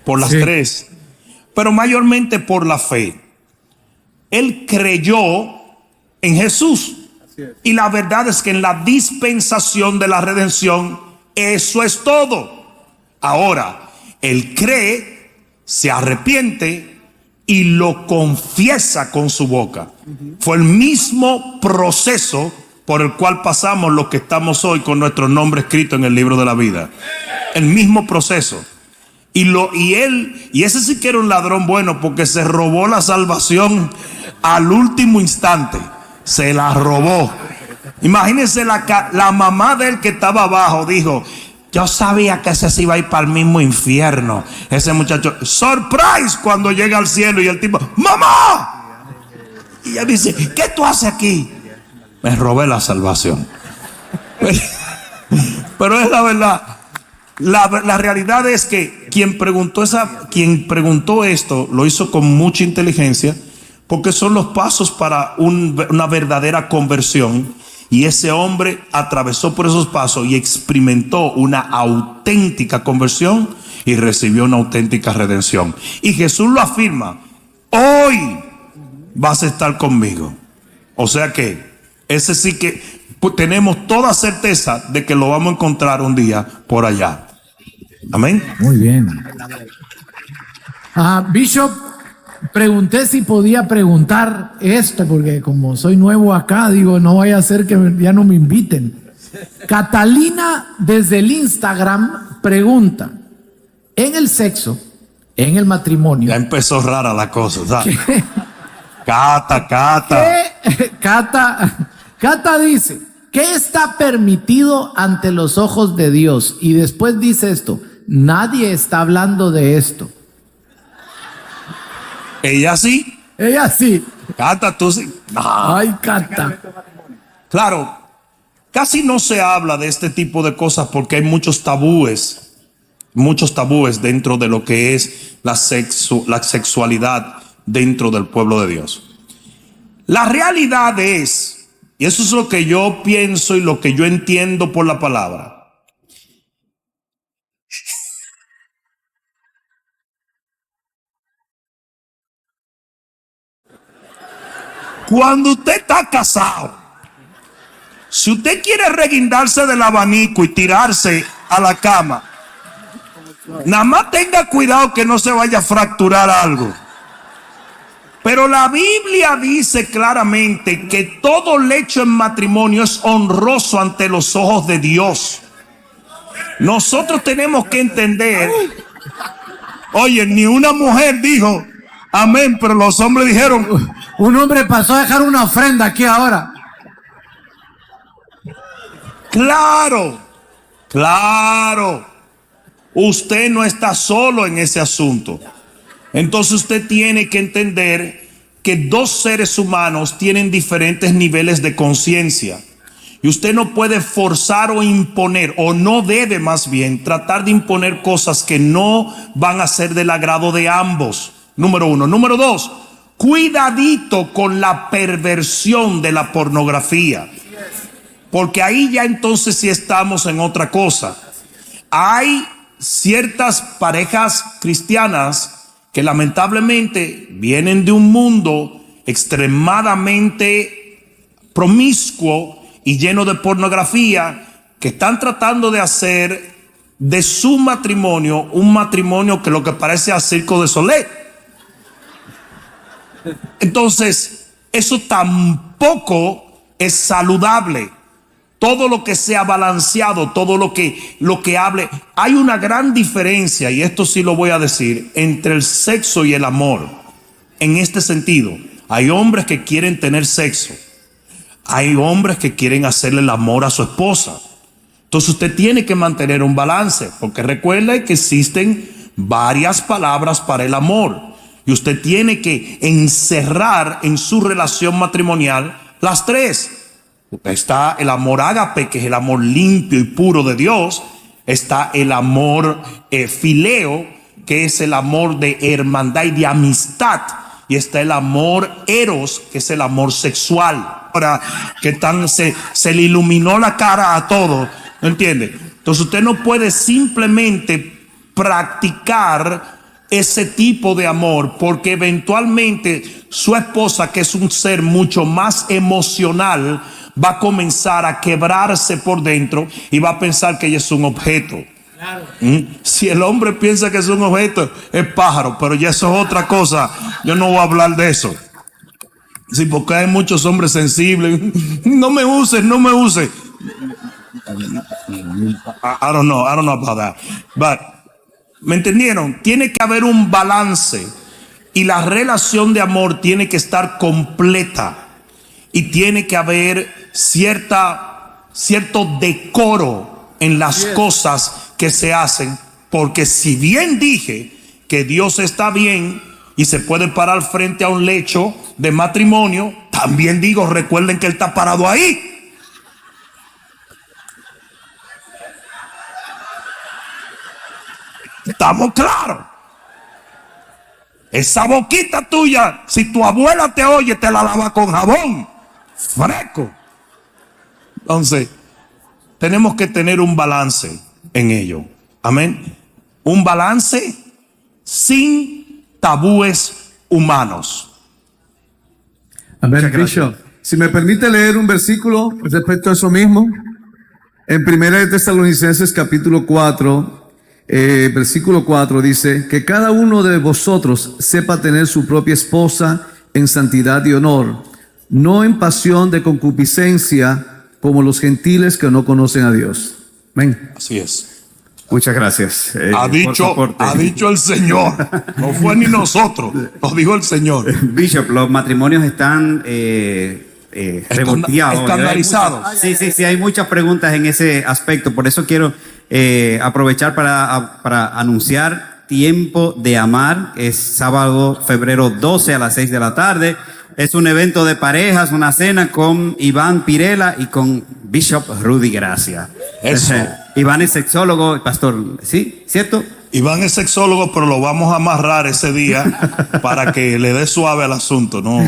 Por las tres. Pero mayormente por la fe. Él creyó en Jesús. Y la verdad es que en la dispensación de la redención, eso es todo. Ahora, él cree, se arrepiente y lo confiesa con su boca. Fue el mismo proceso por el cual pasamos los que estamos hoy con nuestro nombre escrito en el libro de la vida. El mismo proceso. Y ese sí que era un ladrón bueno, porque se robó la salvación al último instante. Se la robó. Imagínense la mamá de él que estaba abajo, dijo: yo sabía que ese se iba a ir para el mismo infierno. Ese muchacho, surprise, cuando llega al cielo y el tipo, ¡mamá! Y ella dice: ¿qué tú haces aquí? Me robé la salvación. Pero es la verdad. La realidad es que quien preguntó esto lo hizo con mucha inteligencia, porque son los pasos para una verdadera conversión. Y ese hombre atravesó por esos pasos y experimentó una auténtica conversión y recibió una auténtica redención. Y Jesús lo afirma: hoy vas a estar conmigo. O sea que ese sí que tenemos toda certeza de que lo vamos a encontrar un día por allá. Amén. Muy bien. Bishop, pregunté si podía preguntar esto, porque como soy nuevo acá, digo, no vaya a ser que ya no me inviten. Catalina desde el Instagram pregunta: en el sexo, en el matrimonio. Ya empezó rara la cosa, ¿sabes? ¿Qué? Cata dice: ¿qué está permitido ante los ojos de Dios? Y después dice esto: nadie está hablando de esto. Ella sí. Ella sí. Cata, tú sí. No. Ay, Cata. Claro, casi no se habla de este tipo de cosas porque hay muchos tabúes dentro de lo que es la sexualidad dentro del pueblo de Dios. La realidad es, y eso es lo que yo pienso y lo que yo entiendo por la palabra, cuando usted está casado, si usted quiere reguindarse del abanico y tirarse a la cama, nada más tenga cuidado que no se vaya a fracturar algo. Pero la Biblia dice claramente que todo lecho en matrimonio es honroso ante los ojos de Dios. Nosotros tenemos que entender, oye, ni una mujer dijo amén, pero los hombres dijeron. Un hombre pasó a dejar una ofrenda aquí ahora. Claro. Usted no está solo en ese asunto. Entonces usted tiene que entender que dos seres humanos tienen diferentes niveles de conciencia. Y usted no puede forzar o imponer, o no debe más bien tratar de imponer cosas que no van a ser del agrado de ambos. Número uno. Número dos, cuidadito con la perversión de la pornografía. porque ahí ya entonces sí estamos en otra cosa. Hay ciertas parejas cristianas que lamentablemente vienen de un mundo extremadamente promiscuo y lleno de pornografía, que están tratando de hacer de su matrimonio un matrimonio que lo que parece a Circo de Soleil. Entonces, eso tampoco es saludable. Todo lo que sea balanceado, todo lo que hable. Hay una gran diferencia, y esto sí lo voy a decir, entre el sexo y el amor. En este sentido, hay hombres que quieren tener sexo. Hay hombres que quieren hacerle el amor a su esposa. Entonces usted tiene que mantener un balance, porque recuerde que existen varias palabras para el amor. Y usted tiene que encerrar en su relación matrimonial las tres. Está el amor ágape, que es el amor limpio y puro de Dios. Está el amor fileo, que es el amor de hermandad y de amistad. Y está el amor eros, que es el amor sexual. Ahora que se le iluminó la cara a todo, ¿no entiende? Entonces usted no puede simplemente practicar ese tipo de amor, porque eventualmente su esposa, que es un ser mucho más emocional, va a comenzar a quebrarse por dentro y va a pensar que ella es un objeto. Claro. Si el hombre piensa que es un objeto, es pájaro, pero ya eso es otra cosa. Yo no voy a hablar de eso. Sí, porque hay muchos hombres sensibles. No me uses, no me uses. I don't know about that. But, ¿me entendieron? Tiene que haber un balance y la relación de amor tiene que estar completa y tiene que haber cierto decoro en las cosas que se hacen, porque si bien dije que Dios está bien y se puede parar frente a un lecho de matrimonio, también digo, recuerden que Él está parado ahí. Estamos claros. Esa boquita tuya, si tu abuela te oye, te la lava con jabón fresco. Entonces, tenemos que tener un balance en ello. Amén. Un balance sin tabúes humanos. Amén, Bishop. Si me permite leer un versículo respecto a eso mismo. En 1 de Tesalonicenses capítulo 4, versículo 4 dice, que cada uno de vosotros sepa tener su propia esposa en santidad y honor, no en pasión de concupiscencia como los gentiles que no conocen a Dios. Amén. Así es. Muchas gracias. Ha dicho el Señor. No fue ni nosotros. Lo dijo el Señor. Bishop, los matrimonios están revolteados. Escandalizados. Sí, hay muchas preguntas en ese aspecto. Por eso quiero aprovechar para anunciar Tiempo de Amar. Es sábado, febrero 12 a las 6 de la tarde. Es un evento de parejas, una cena con Iván Pirela y con Bishop Rudy Gracia. Eso. Iván es sexólogo, pastor, ¿sí? ¿Cierto? Iván es sexólogo, pero lo vamos a amarrar ese día para que le dé suave al asunto, ¿no?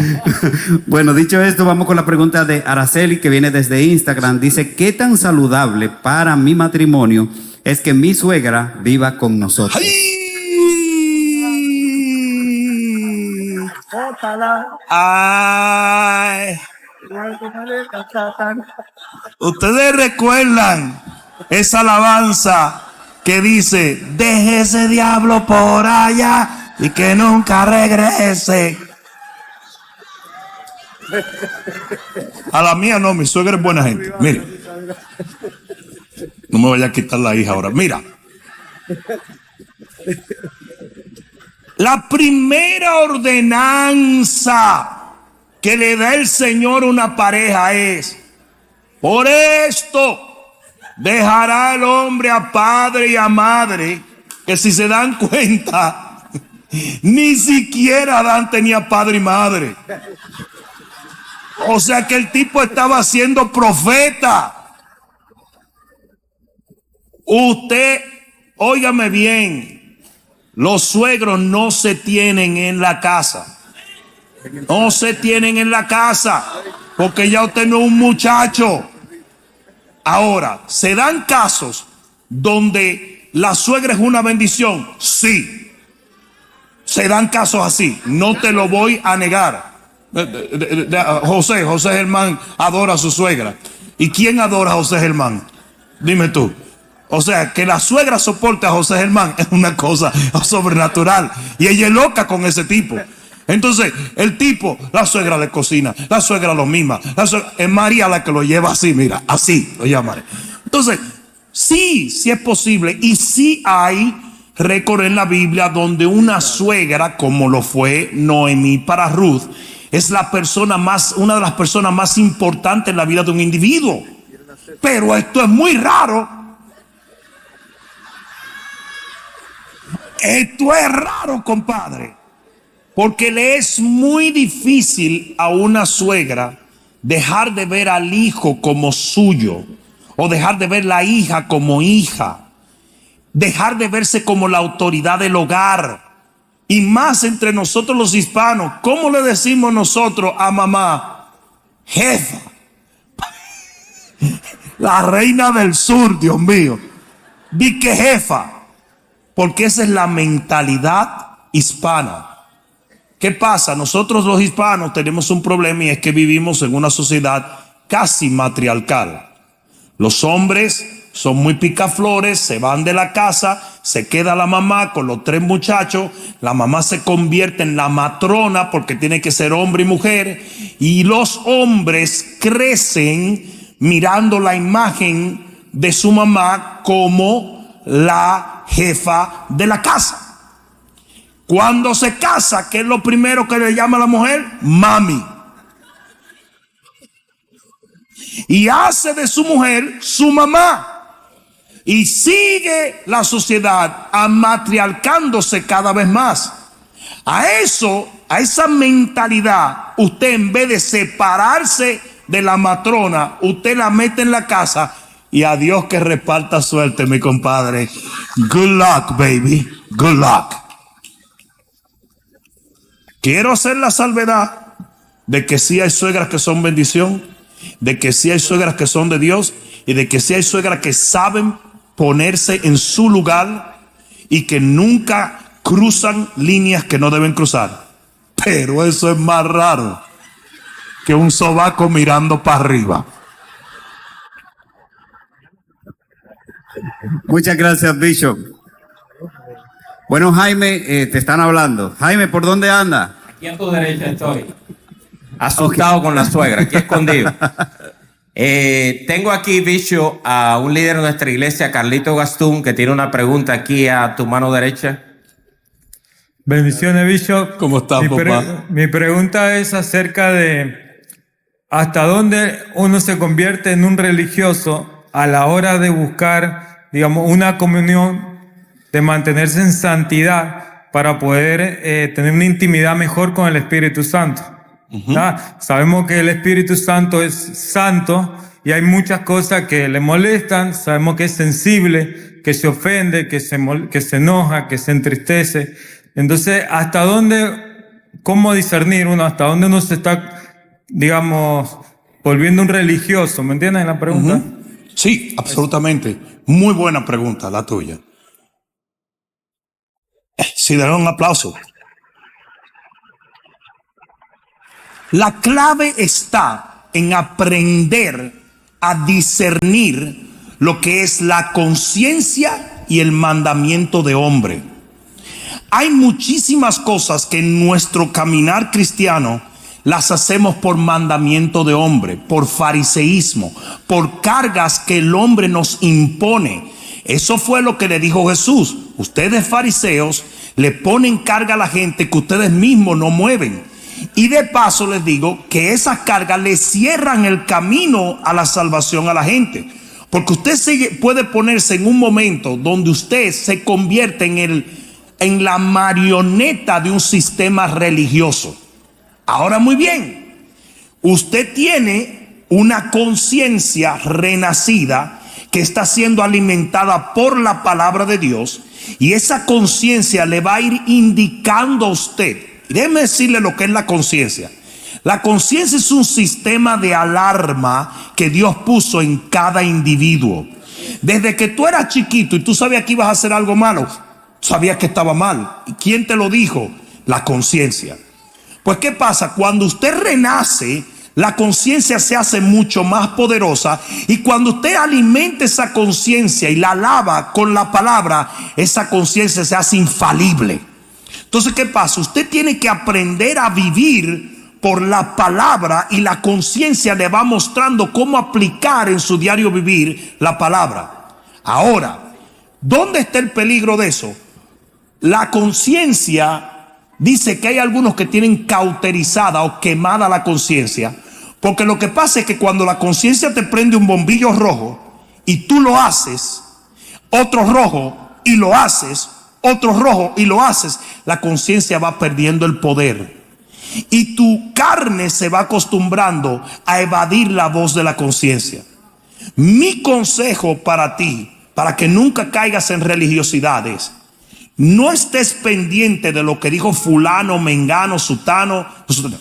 Bueno, dicho esto, vamos con la pregunta de Araceli, que viene desde Instagram. Dice, ¿qué tan saludable para mi matrimonio es que mi suegra viva con nosotros? ¡Ay! Ay. Ustedes recuerdan esa alabanza que dice, deje ese diablo por allá y que nunca regrese. A la mía no, mi suegra es buena gente. Mira, no me vaya a quitar la hija ahora. Mira, la primera ordenanza que le da el Señor a una pareja es, por esto dejará el hombre a padre y a madre, que si se dan cuenta, ni siquiera Adán tenía padre y madre. O sea que el tipo estaba siendo profeta. Usted, óigame bien, los suegros no se tienen en la casa. No se tienen en la casa, porque ya usted no es un muchacho. Ahora, ¿se dan casos donde la suegra es una bendición? Sí. Se dan casos así, no te lo voy a negar. José Germán adora a su suegra. ¿Y quién adora a José Germán? Dime tú. O sea, que la suegra soporte a José Germán es una cosa sobrenatural. Y ella es loca con ese tipo. Entonces, el tipo, la suegra le cocina, la suegra lo mima, es María la que lo lleva así, mira, así lo llama. Entonces, sí es posible y sí hay récord en la Biblia donde una suegra, como lo fue Noemí para Ruth, es una de las personas más importantes en la vida de un individuo. Pero esto es muy raro. Esto es raro, compadre. Porque le es muy difícil a una suegra dejar de ver al hijo como suyo, o dejar de ver la hija como hija, dejar de verse como la autoridad del hogar. Y más entre nosotros los hispanos, ¿cómo le decimos nosotros a mamá? Jefa. La reina del sur, Dios mío. Di que jefa. Porque esa es la mentalidad hispana. ¿Qué pasa? Nosotros los hispanos tenemos un problema y es que vivimos en una sociedad casi matriarcal. Los hombres son muy picaflores, se van de la casa, se queda la mamá con los 3 muchachos, la mamá se convierte en la matrona porque tiene que ser hombre y mujer, y los hombres crecen mirando la imagen de su mamá como la jefa de la casa. Cuando se casa, ¿qué es lo primero que le llama a la mujer? Mami. Y hace de su mujer su mamá. Y sigue la sociedad amatriarcándose cada vez más. A esa mentalidad, usted en vez de separarse de la matrona, usted la mete en la casa y a Dios que reparta suerte, mi compadre. Good luck, baby. Good luck. Quiero hacer la salvedad de que sí hay suegras que son bendición, de que sí hay suegras que son de Dios y de que sí hay suegras que saben ponerse en su lugar y que nunca cruzan líneas que no deben cruzar. Pero eso es más raro que un sobaco mirando para arriba. Muchas gracias, Bishop. Bueno, Jaime, te están hablando. Jaime, ¿por dónde anda? Aquí a tu derecha estoy. Asustado con la suegra, aquí escondido. Tengo aquí, Bishop, a un líder de nuestra iglesia, Carlito Gastún, que tiene una pregunta aquí a tu mano derecha. Bendiciones, Bishop. ¿Cómo estás, papá? Mi pregunta es acerca de hasta dónde uno se convierte en un religioso a la hora de buscar, digamos, una comunión, de mantenerse en santidad para poder tener una intimidad mejor con el Espíritu Santo. Sabemos que el Espíritu Santo es santo y hay muchas cosas que le molestan. Sabemos que es sensible, que se ofende, que se enoja, que se entristece. Entonces, ¿hasta dónde, cómo discernir uno, hasta dónde uno se está, digamos, volviendo un religioso? ¿Me entienden la pregunta? Sí, absolutamente. Muy buena pregunta la tuya. Sí, denle un aplauso. La clave está en aprender a discernir lo que es la conciencia y el mandamiento de hombre. Hay muchísimas cosas que en nuestro caminar cristiano las hacemos por mandamiento de hombre, por fariseísmo, por cargas que el hombre nos impone. Eso fue lo que le dijo Jesús. Ustedes fariseos le ponen carga a la gente que ustedes mismos no mueven. Y de paso les digo que esas cargas le cierran el camino a la salvación a la gente. Porque usted puede ponerse en un momento donde usted se convierte en la marioneta de un sistema religioso. Ahora muy bien, usted tiene una conciencia renacida que está siendo alimentada por la palabra de Dios, y esa conciencia le va a ir indicando a usted. Déjeme decirle lo que es la conciencia. La conciencia es un sistema de alarma que Dios puso en cada individuo. Desde que tú eras chiquito y tú sabías que ibas a hacer algo malo, sabías que estaba mal. ¿Y quién te lo dijo? La conciencia. Pues ¿qué pasa? Cuando usted renace, la conciencia se hace mucho más poderosa, y cuando usted alimenta esa conciencia y la lava con la palabra, esa conciencia se hace infalible. Entonces, ¿qué pasa? Usted tiene que aprender a vivir por la palabra, y la conciencia le va mostrando cómo aplicar en su diario vivir la palabra. Ahora, ¿dónde está el peligro de eso? La conciencia dice que hay algunos que tienen cauterizada o quemada la conciencia, porque lo que pasa es que cuando la conciencia te prende un bombillo rojo y tú lo haces, otro rojo y lo haces, otro rojo y lo haces, la conciencia va perdiendo el poder. Y tu carne se va acostumbrando a evadir la voz de la conciencia. Mi consejo para ti, para que nunca caigas en religiosidades: no estés pendiente de lo que dijo fulano, mengano, sutano.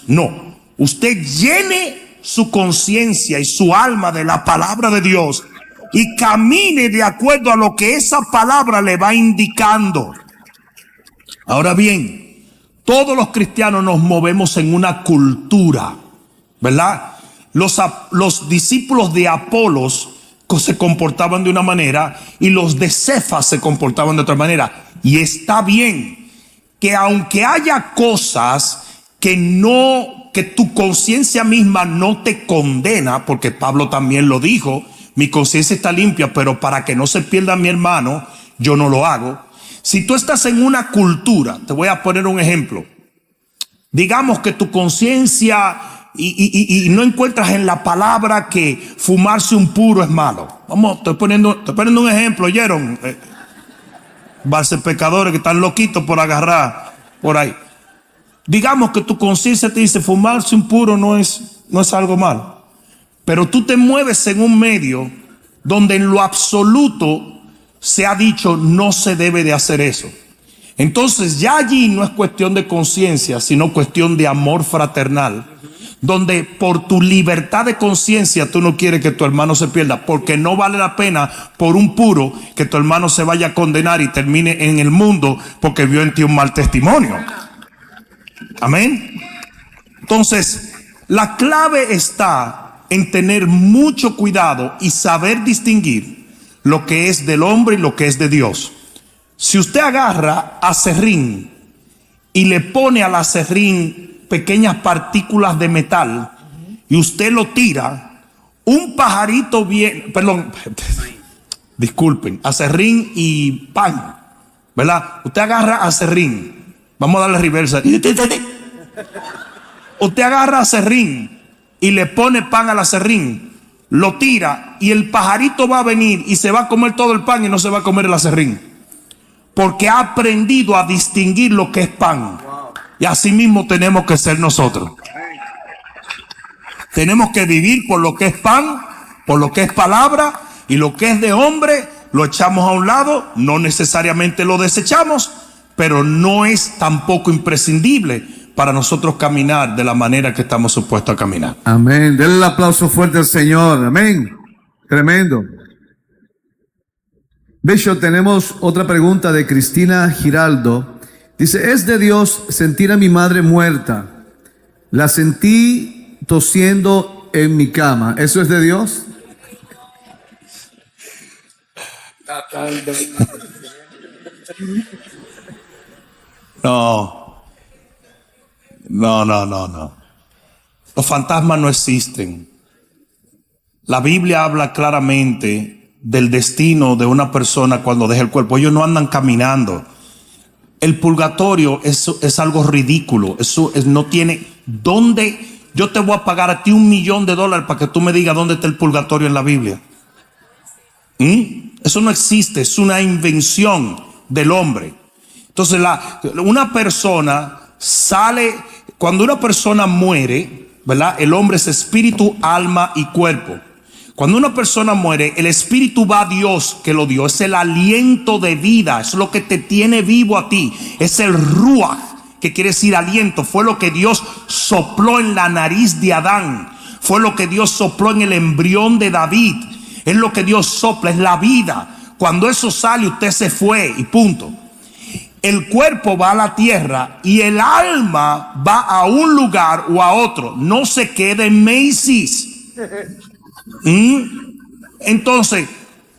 No, usted llene su conciencia y su alma de la palabra de Dios y camine de acuerdo a lo que esa palabra le va indicando. Ahora bien, todos los cristianos nos movemos en una cultura, ¿verdad? Los discípulos de Apolos se comportaban de una manera y los de Cefas se comportaban de otra manera. Y está bien que aunque haya cosas que tu conciencia misma no te condena, porque Pablo también lo dijo, mi conciencia está limpia, pero para que no se pierda mi hermano, yo no lo hago. Si tú estás en una cultura, te voy a poner un ejemplo. Digamos que tu conciencia y no encuentras en la palabra que fumarse un puro es malo. Estoy poniendo un ejemplo, ¿oyeron? Valse pecadores que están loquitos por agarrar por ahí. Digamos que tu conciencia te dice fumarse un puro no es algo malo. Pero tú te mueves en un medio donde en lo absoluto se ha dicho no se debe de hacer eso. Entonces ya allí no es cuestión de conciencia, sino cuestión de amor fraternal, donde por tu libertad de conciencia tú no quieres que tu hermano se pierda, porque no vale la pena por un puro que tu hermano se vaya a condenar y termine en el mundo porque vio en ti un mal testimonio. Amén. Entonces, la clave está en tener mucho cuidado y saber distinguir lo que es del hombre y lo que es de Dios. Si usted agarra aserrín y le pone al aserrín pequeñas partículas de metal y usted lo tira, un pajarito disculpen, aserrín y pan, ¿verdad? Usted agarra aserrín, vamos a darle reversa. Usted agarra aserrín y le pone pan al aserrín, lo tira y el pajarito va a venir y se va a comer todo el pan y no se va a comer el aserrín, porque ha aprendido a distinguir lo que es pan. Y así mismo tenemos que ser nosotros. Tenemos que vivir por lo que es pan, por lo que es palabra, y lo que es de hombre lo echamos a un lado. No necesariamente lo desechamos, pero no es tampoco imprescindible para nosotros caminar de la manera que estamos supuestos a caminar. Amén. Denle el aplauso fuerte al Señor. Amén. Tremendo. Bishop, tenemos otra pregunta de Cristina Giraldo. Dice: es de Dios sentir a mi madre muerta. La sentí tosiendo en mi cama. ¿Eso es de Dios? No. Los fantasmas no existen. La Biblia habla claramente del destino de una persona cuando deja el cuerpo. Ellos no andan caminando. El purgatorio es algo ridículo. Eso no tiene dónde. Yo te voy a pagar a ti $1 millón para que tú me digas dónde está el purgatorio en la Biblia. Eso no existe. Es una invención del hombre. Entonces una persona sale, cuando una persona muere, ¿verdad? El hombre es espíritu, alma y cuerpo. Cuando una persona muere, el espíritu va a Dios que lo dio. Es el aliento de vida, es lo que te tiene vivo a ti. Es el ruach que quiere decir aliento. Fue lo que Dios sopló en la nariz de Adán. Fue lo que Dios sopló en el embrión de David. Es lo que Dios sopla, es la vida. Cuando eso sale, usted se fue y punto. El cuerpo va a la tierra y el alma va a un lugar o a otro. No se queda en Macy's. Entonces,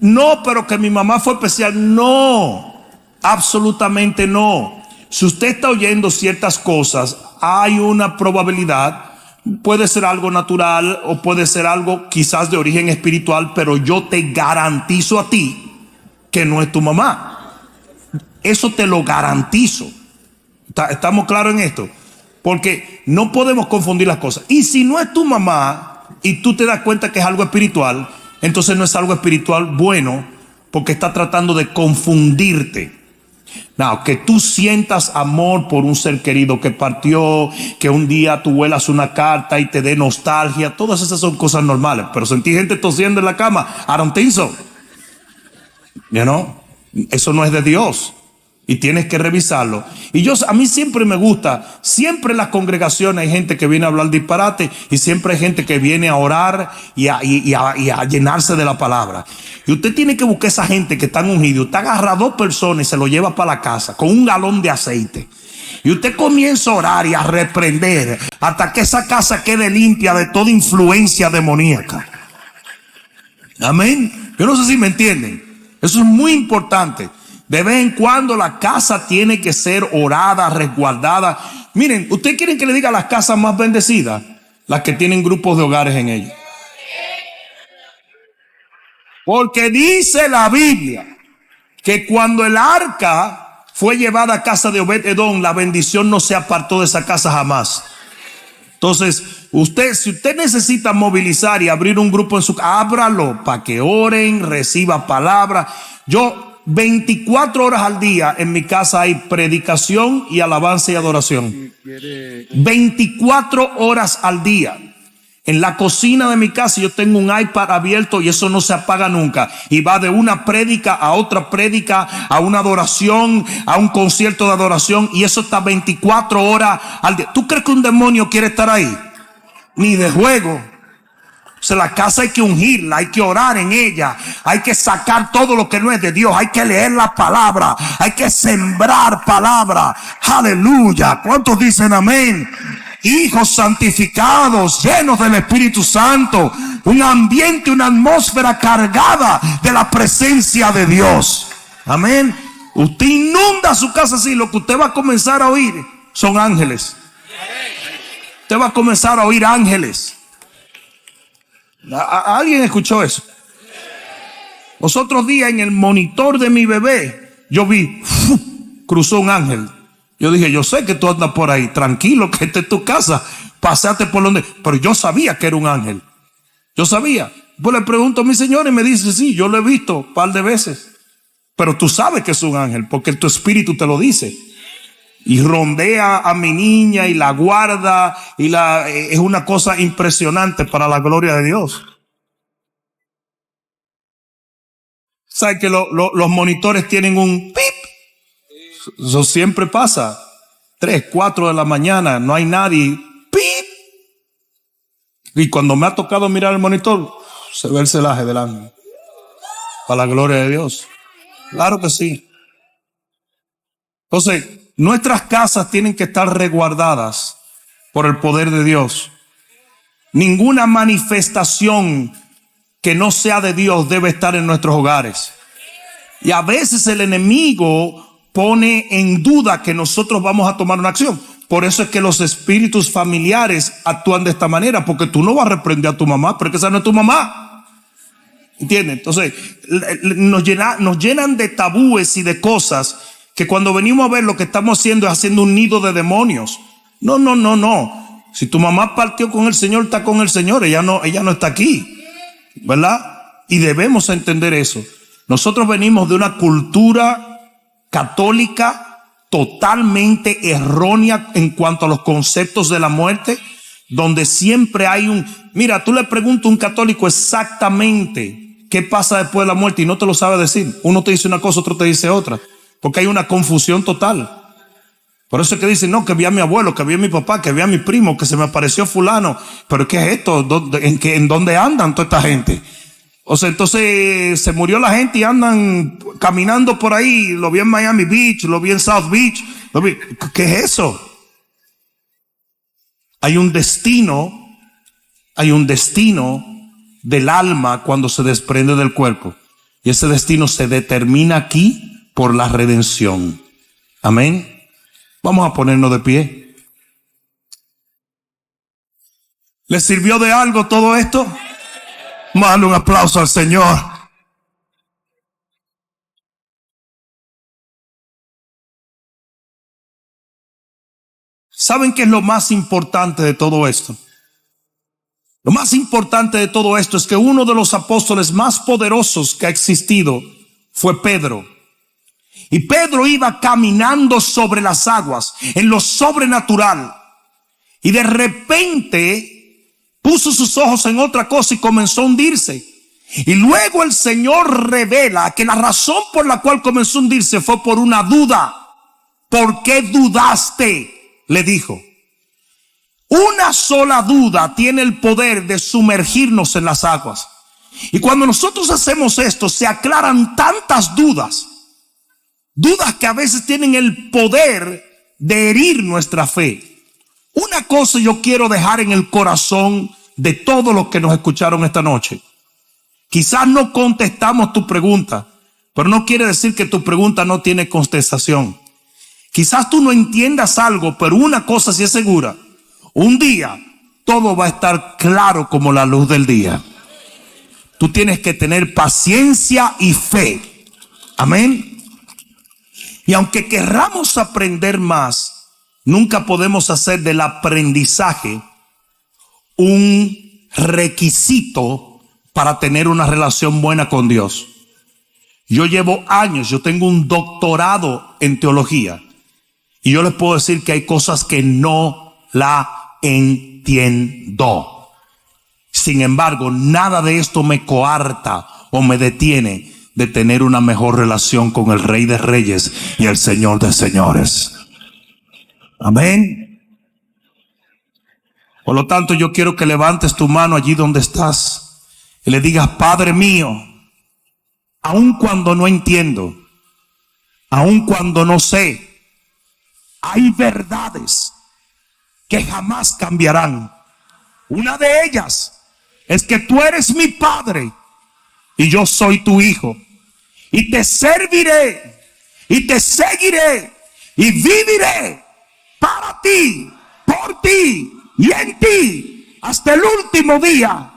no, pero que mi mamá fue especial. No, absolutamente no. Si usted está oyendo ciertas cosas, hay una probabilidad. Puede ser algo natural o puede ser algo quizás de origen espiritual, pero yo te garantizo a ti que no es tu mamá. Eso te lo garantizo. ¿Estamos claros en esto? Porque no podemos confundir las cosas. Y si no es tu mamá y tú te das cuenta que es algo espiritual, entonces no es algo espiritual bueno, porque está tratando de confundirte. No, que tú sientas amor por un ser querido que partió, que un día tú vuelas una carta y te dé nostalgia, todas esas son cosas normales. Pero sentí gente tosiendo en la cama, I don't think so. You know? Eso no es de Dios. Y tienes que revisarlo. Y a mí siempre me gusta, siempre en las congregaciones hay gente que viene a hablar disparate y siempre hay gente que viene a orar y a llenarse de la palabra. Y usted tiene que buscar esa gente que están ungidos. Usted agarra a 2 personas y se lo lleva para la casa con un galón de aceite. Y usted comienza a orar y a reprender hasta que esa casa quede limpia de toda influencia demoníaca. Amén. Yo no sé si me entienden. Eso es muy importante. De vez en cuando la casa tiene que ser orada, resguardada. Miren, ¿ustedes quieren que le diga las casas más bendecidas? Las que tienen grupos de hogares en ellas. Porque dice la Biblia que cuando el arca fue llevada a casa de Obed-Edom, la bendición no se apartó de esa casa jamás. Entonces, si usted necesita movilizar y abrir un grupo en su casa, ábralo para que oren, reciba palabra. 24 horas al día en mi casa hay predicación y alabanza y adoración. 24 horas al día. En la cocina de mi casa yo tengo un iPad abierto y eso no se apaga nunca. Y va de una prédica a otra prédica, a una adoración, a un concierto de adoración. Y eso está 24 horas al día. ¿Tú crees que un demonio quiere estar ahí? Ni de juego. O sea, la casa hay que ungirla, hay que orar en ella, hay que sacar todo lo que no es de Dios, hay que leer la palabra, hay que sembrar palabra. Aleluya. ¿Cuántos dicen amén? Hijos santificados, llenos del Espíritu Santo, un ambiente, una atmósfera cargada de la presencia de Dios. Amén. Usted inunda su casa así, lo que usted va a comenzar a oír son ángeles. Usted va a comenzar a oír ángeles. ¿Alguien escuchó eso? Los otros días en el monitor de mi bebé, yo vi, cruzó un ángel. Yo dije, yo sé que tú andas por ahí, tranquilo, que esta es tu casa, paseate por donde. Pero yo sabía que era un ángel. Yo sabía. Pues le pregunto a mi señor y me dice, sí, yo lo he visto un par de veces. Pero tú sabes que es un ángel, porque tu espíritu te lo dice. Y rondea a mi niña y la guarda y es una cosa impresionante para la gloria de Dios. ¿Sabe que los monitores tienen un pip? Eso siempre pasa. 3, 4 de la mañana, no hay nadie. Pip. Y cuando me ha tocado mirar el monitor, se ve el celaje del ángel. Para la gloria de Dios. Claro que sí. Entonces, nuestras casas tienen que estar resguardadas por el poder de Dios. Ninguna manifestación que no sea de Dios debe estar en nuestros hogares. Y a veces el enemigo pone en duda que nosotros vamos a tomar una acción. Por eso es que los espíritus familiares actúan de esta manera, porque tú no vas a reprender a tu mamá, porque esa no es tu mamá. ¿Entiendes? Entonces, nos llenan de tabúes y de cosas que cuando venimos a ver lo que estamos haciendo es haciendo un nido de demonios. No. Si tu mamá partió con el Señor, está con el Señor. Ella no está aquí, ¿verdad? Y debemos entender eso. Nosotros venimos de una cultura católica totalmente errónea en cuanto a los conceptos de la muerte, donde siempre hay mira, tú le preguntas a un católico exactamente qué pasa después de la muerte y no te lo sabe decir. Uno te dice una cosa, otro te dice otra, porque hay una confusión total. Por eso es que dicen, no, que vi a mi abuelo, que vi a mi papá, que vi a mi primo, que se me apareció fulano. Pero ¿qué es esto? ¿En dónde andan toda esta gente? O sea, entonces se murió la gente y andan caminando por ahí. Lo vi en Miami Beach, lo vi en South Beach. ¿Qué es eso? Hay un destino del alma cuando se desprende del cuerpo. Y ese destino se determina aquí por la redención. Amén. Vamos a ponernos de pie. ¿Les sirvió de algo todo esto? Mande un aplauso al Señor. ¿Saben qué es lo más importante de todo esto? Lo más importante de todo esto es que uno de los apóstoles más poderosos que ha existido fue Pedro. Y Pedro iba caminando sobre las aguas, en lo sobrenatural. Y de repente puso sus ojos en otra cosa y comenzó a hundirse. Y luego el Señor revela que la razón por la cual comenzó a hundirse fue por una duda. ¿Por qué dudaste?, le dijo. Una sola duda tiene el poder de sumergirnos en las aguas. Y cuando nosotros hacemos esto, se aclaran tantas dudas. Dudas que a veces tienen el poder de herir nuestra fe. Una cosa yo quiero dejar en el corazón de todos los que nos escucharon esta noche. Quizás no contestamos tu pregunta, pero no quiere decir que tu pregunta no tiene contestación. Quizás tú no entiendas algo, pero una cosa sí es segura. Un día todo va a estar claro como la luz del día. Tú tienes que tener paciencia y fe. Amén. Y aunque querramos aprender más, nunca podemos hacer del aprendizaje un requisito para tener una relación buena con Dios. Yo llevo años, yo tengo un doctorado en teología y yo les puedo decir que hay cosas que no la entiendo. Sin embargo, nada de esto me coarta o me detiene de tener una mejor relación con el Rey de Reyes y el Señor de Señores. Amén. Por lo tanto, yo quiero que levantes tu mano allí donde estás y le digas: Padre mío, aun cuando no entiendo, aun cuando no sé, hay verdades que jamás cambiarán. Una de ellas es que tú eres mi Padre y yo soy tu hijo. Y te serviré y te seguiré y viviré para ti, por ti y en ti hasta el último día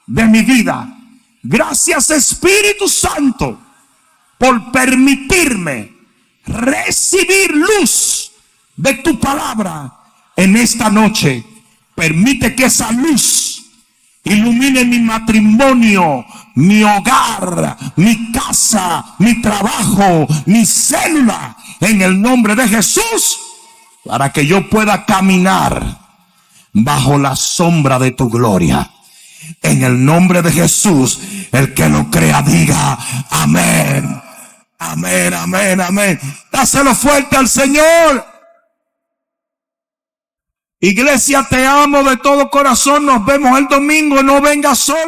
de mi vida. Gracias, Espíritu Santo, por permitirme recibir luz de tu palabra en esta noche. Permite que esa luz ilumine mi matrimonio, mi hogar, mi casa, mi trabajo, mi célula, en el nombre de Jesús, para que yo pueda caminar bajo la sombra de tu gloria. En el nombre de Jesús, el que lo crea diga amén. Amén, amén, amén. Dáselo fuerte al Señor. Iglesia, te amo de todo corazón. Nos vemos el domingo. No vengas solo.